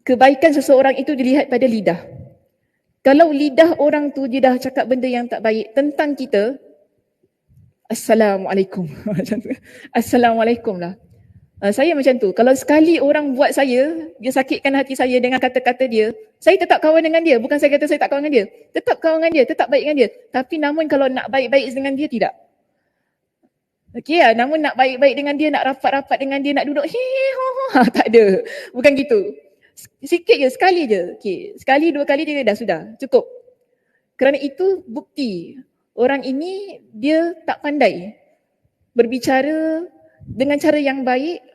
S1: Kebaikan seseorang itu dilihat pada lidah. Kalau lidah orang tu dia dah cakap benda yang tak baik tentang kita, Assalamualaikum. Macam tu. Assalamualaikum lah. Saya macam tu. Kalau sekali orang buat saya, dia sakitkan hati saya dengan kata-kata dia, saya tetap kawan dengan dia. Bukan saya kata saya tak kawan dengan dia. Tetap kawan dengan dia, tetap baik dengan dia. Tapi namun kalau nak baik-baik dengan dia, tidak. Okey lah, namun nak baik-baik dengan dia, nak rapat-rapat dengan dia, nak duduk tak ada. Bukan gitu. Sikit je, sekali je. Okay. Sekali, 2 kali dia dah sudah. Cukup. Kerana itu bukti orang ini dia tak pandai berbicara dengan cara yang baik,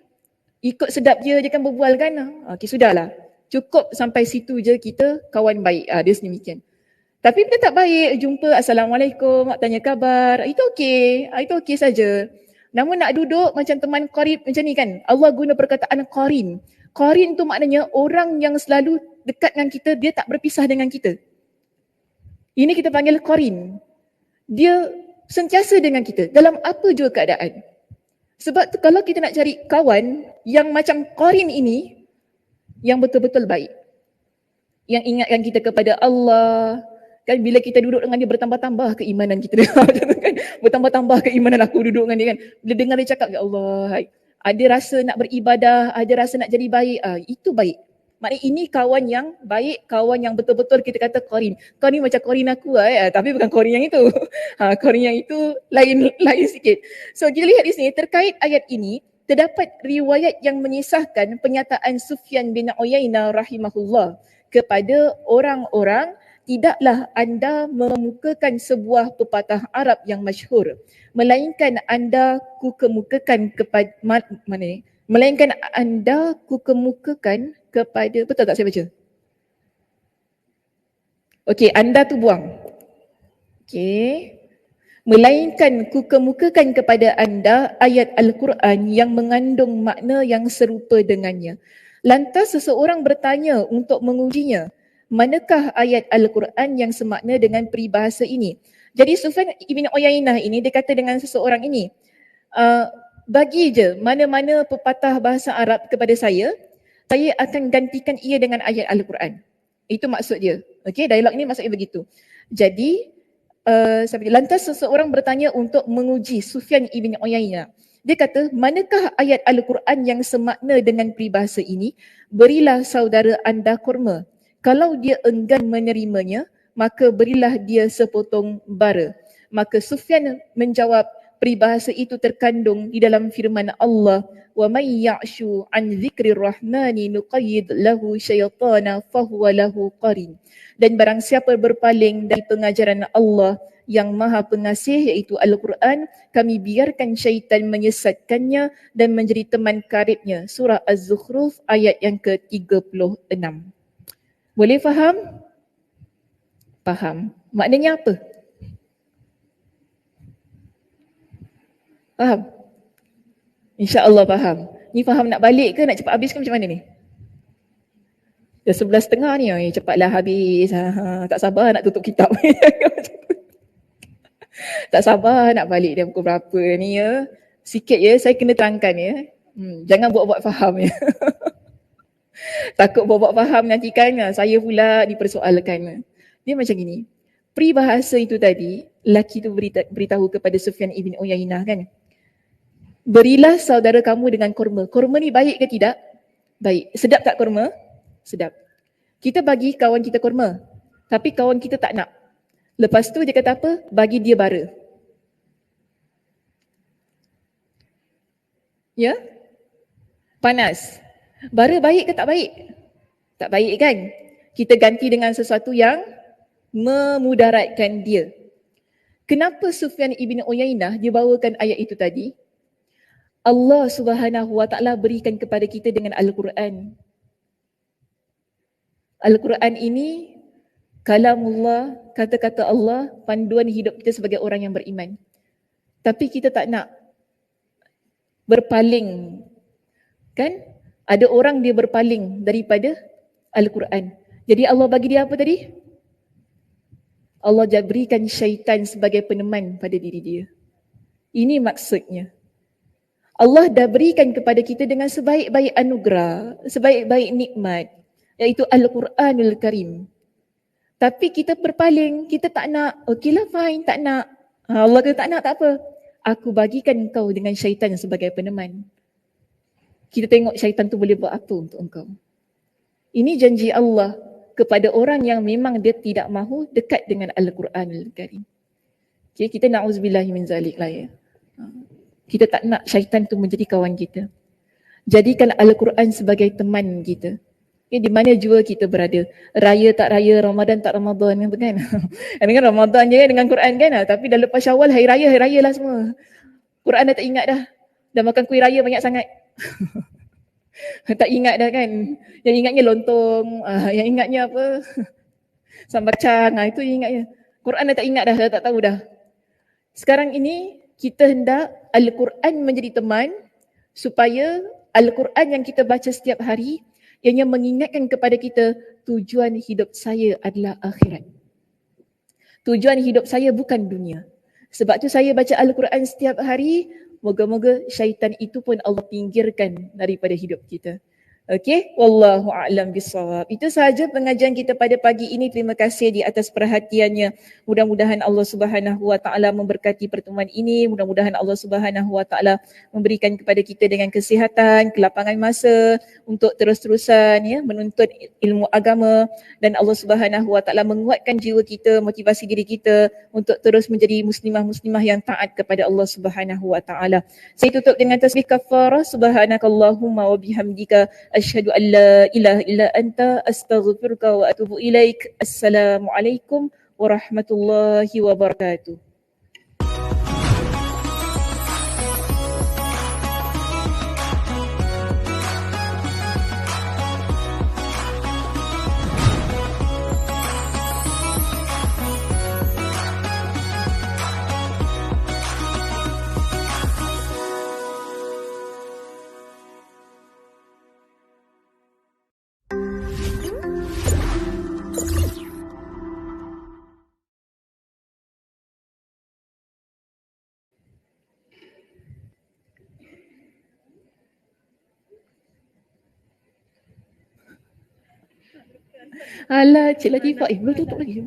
S1: ikut sedap dia kan berbual kan. Okey, sudahlah. Cukup sampai situ je kita kawan baik. Dia sedemikian. Tapi dia tak baik, jumpa Assalamualaikum, nak tanya kabar, itu okey. Itu okey saja. Namun nak duduk macam teman qarib macam ni kan. Allah guna perkataan qarin. Qarin tu maknanya orang yang selalu dekat dengan kita, dia tak berpisah dengan kita. Ini kita panggil qarin. Dia sentiasa dengan kita dalam apa jua keadaan. Sebab tu kalau kita nak cari kawan yang macam qarin ini, yang betul-betul baik, yang ingatkan kita kepada Allah, kan bila kita duduk dengan dia bertambah-tambah keimanan kita. Kan? Bertambah-tambah keimanan aku duduk dengan dia kan. Bila dengar dia cakap, ya Allah, ada rasa nak beribadah, ada rasa nak jadi baik, itu baik. Maknanya ini kawan yang baik, kawan yang betul-betul kita kata qarin. Kau ni macam qarin aku tapi bukan qarin yang itu. Qarin yang itu lain sikit. So kita lihat di sini terkait ayat ini, terdapat riwayat yang menyisahkan pernyataan Sufyan bin Uyainah rahimahullah kepada orang-orang, tidaklah anda memukakan sebuah pepatah Arab yang masyhur, melainkan anda kukemukakan kepada melainkan anda kukemukakan kepada, betul tak saya baca? Okey, anda tu buang. Okey. Melainkan kukemukakan kepada anda ayat Al-Quran yang mengandung makna yang serupa dengannya. Lantas seseorang bertanya untuk mengujinya, manakah ayat Al-Quran yang semakna dengan peribahasa ini? Jadi Sufyan ibn Uyainah ini dia kata dengan seseorang ini, bagi je mana-mana pepatah bahasa Arab kepada saya akan gantikan ia dengan ayat Al-Quran. Itu maksud dia. Okey, dialog ni maksudnya begitu. Jadi lantas seseorang bertanya untuk menguji Sufyan ibn Uyainah. Dia kata, manakah ayat Al-Quran yang semakna dengan peribahasa ini? Berilah saudara anda kurma. Kalau dia enggan menerimanya, maka berilah dia sepotong bara. Maka Sufyan menjawab, peribahasa itu terkandung di dalam firman Allah, wa may ya'shu an dzikrir rahmani nuqayyid lahu syaitana fahuwa lahu qarin. Dan barang siapa berpaling dari pengajaran Allah yang maha pengasih iaitu Al-Quran, kami biarkan syaitan menyesatkannya dan menjadi teman karibnya. Surah Az-Zukhruf ayat yang ke-36. Boleh faham? Faham. Maknanya apa? Faham? InsyaAllah faham. Ni faham nak balik ke nak cepat habis ke macam mana ni? Dah 11.30 ni, cepatlah habis. Tak sabar nak tutup kitab. Tak sabar nak balik dah pukul berapa ni ya. Sikit ya, saya kena terangkan ya. Jangan buat-buat faham ya. Takut buat-buat faham nanti kan saya pula dipersoalkan. Dia macam gini. Peribahasa itu tadi, lelaki tu beritahu kepada Sufyan ibn Uyainah kan. Berilah saudara kamu dengan kurma. Kurma ni baik ke tidak? Baik. Sedap tak kurma? Sedap. Kita bagi kawan kita kurma. Tapi kawan kita tak nak. Lepas tu dia kata apa? Bagi dia bara. Ya? Panas. Bara baik ke tak baik? Tak baik kan? Kita ganti dengan sesuatu yang memudaratkan dia. Kenapa Sufyan ibn Uyainah dia bawakan ayat itu tadi? Allah Subhanahu wa taala berikan kepada kita dengan Al-Quran. Al-Quran ini kalamullah, kata-kata Allah, panduan hidup kita sebagai orang yang beriman. Tapi kita tak nak berpaling. Kan? Ada orang dia berpaling daripada Al-Quran. Jadi Allah bagi dia apa tadi? Allah berikan syaitan sebagai peneman pada diri dia. Ini maksudnya. Allah dah berikan kepada kita dengan sebaik-baik anugerah, sebaik-baik nikmat, iaitu Al-Quranul Karim. Tapi kita berpaling, kita tak nak, okeylah fine, tak nak. Allah kata tak nak, tak apa. Aku bagikan engkau dengan syaitan sebagai peneman. Kita tengok syaitan tu boleh buat apa untuk engkau. Ini janji Allah kepada orang yang memang dia tidak mahu dekat dengan Al-Quran Al-Karim. Okay, kita na'udzubillahi min zalik lah ya. Kita tak nak syaitan tu menjadi kawan kita. Jadikan Al-Quran sebagai teman kita. Okay, di mana jua kita berada. Raya tak raya, Ramadan tak Ramadan kan. Kan Ramadan je dengan Quran kan. Tapi dah lepas Syawal, hari raya lah semua. Quran dah tak ingat dah. Dah makan kuih raya banyak sangat. Tak ingat dah kan. Yang ingatnya lontong, yang ingatnya apa? Sambal cang, itu yang ingatnya. Quran dah tak ingat dah tak tahu dah. Sekarang ini kita hendak Al-Quran menjadi teman supaya Al-Quran yang kita baca setiap hari ianya mengingatkan kepada kita tujuan hidup saya adalah akhirat. Tujuan hidup saya bukan dunia. Sebab tu saya baca Al-Quran setiap hari, moga-moga syaitan itu pun Allah pinggirkan daripada hidup kita. Okey, wallahu a'lam bissawab. Itu sahaja pengajian kita pada pagi ini. Terima kasih di atas perhatiannya. Mudah-mudahan Allah Subhanahu wa taala memberkati pertemuan ini. Mudah-mudahan Allah Subhanahu wa taala memberikan kepada kita dengan kesihatan, kelapangan masa untuk terus-terusan ya menuntut ilmu agama, dan Allah Subhanahu wa taala menguatkan jiwa kita, motivasi diri kita untuk terus menjadi muslimah-muslimah yang taat kepada Allah Subhanahu wa taala. Saya tutup dengan tasbih kafarah. Subhanakallahumma wa bihamdika asyhadu an la ilaha illa anta astaghfiruka wa atubu ilaik. Assalamualaikum warahmatullahi wabarakatuh. Alah, Cik Latifah, belum tutup lagi.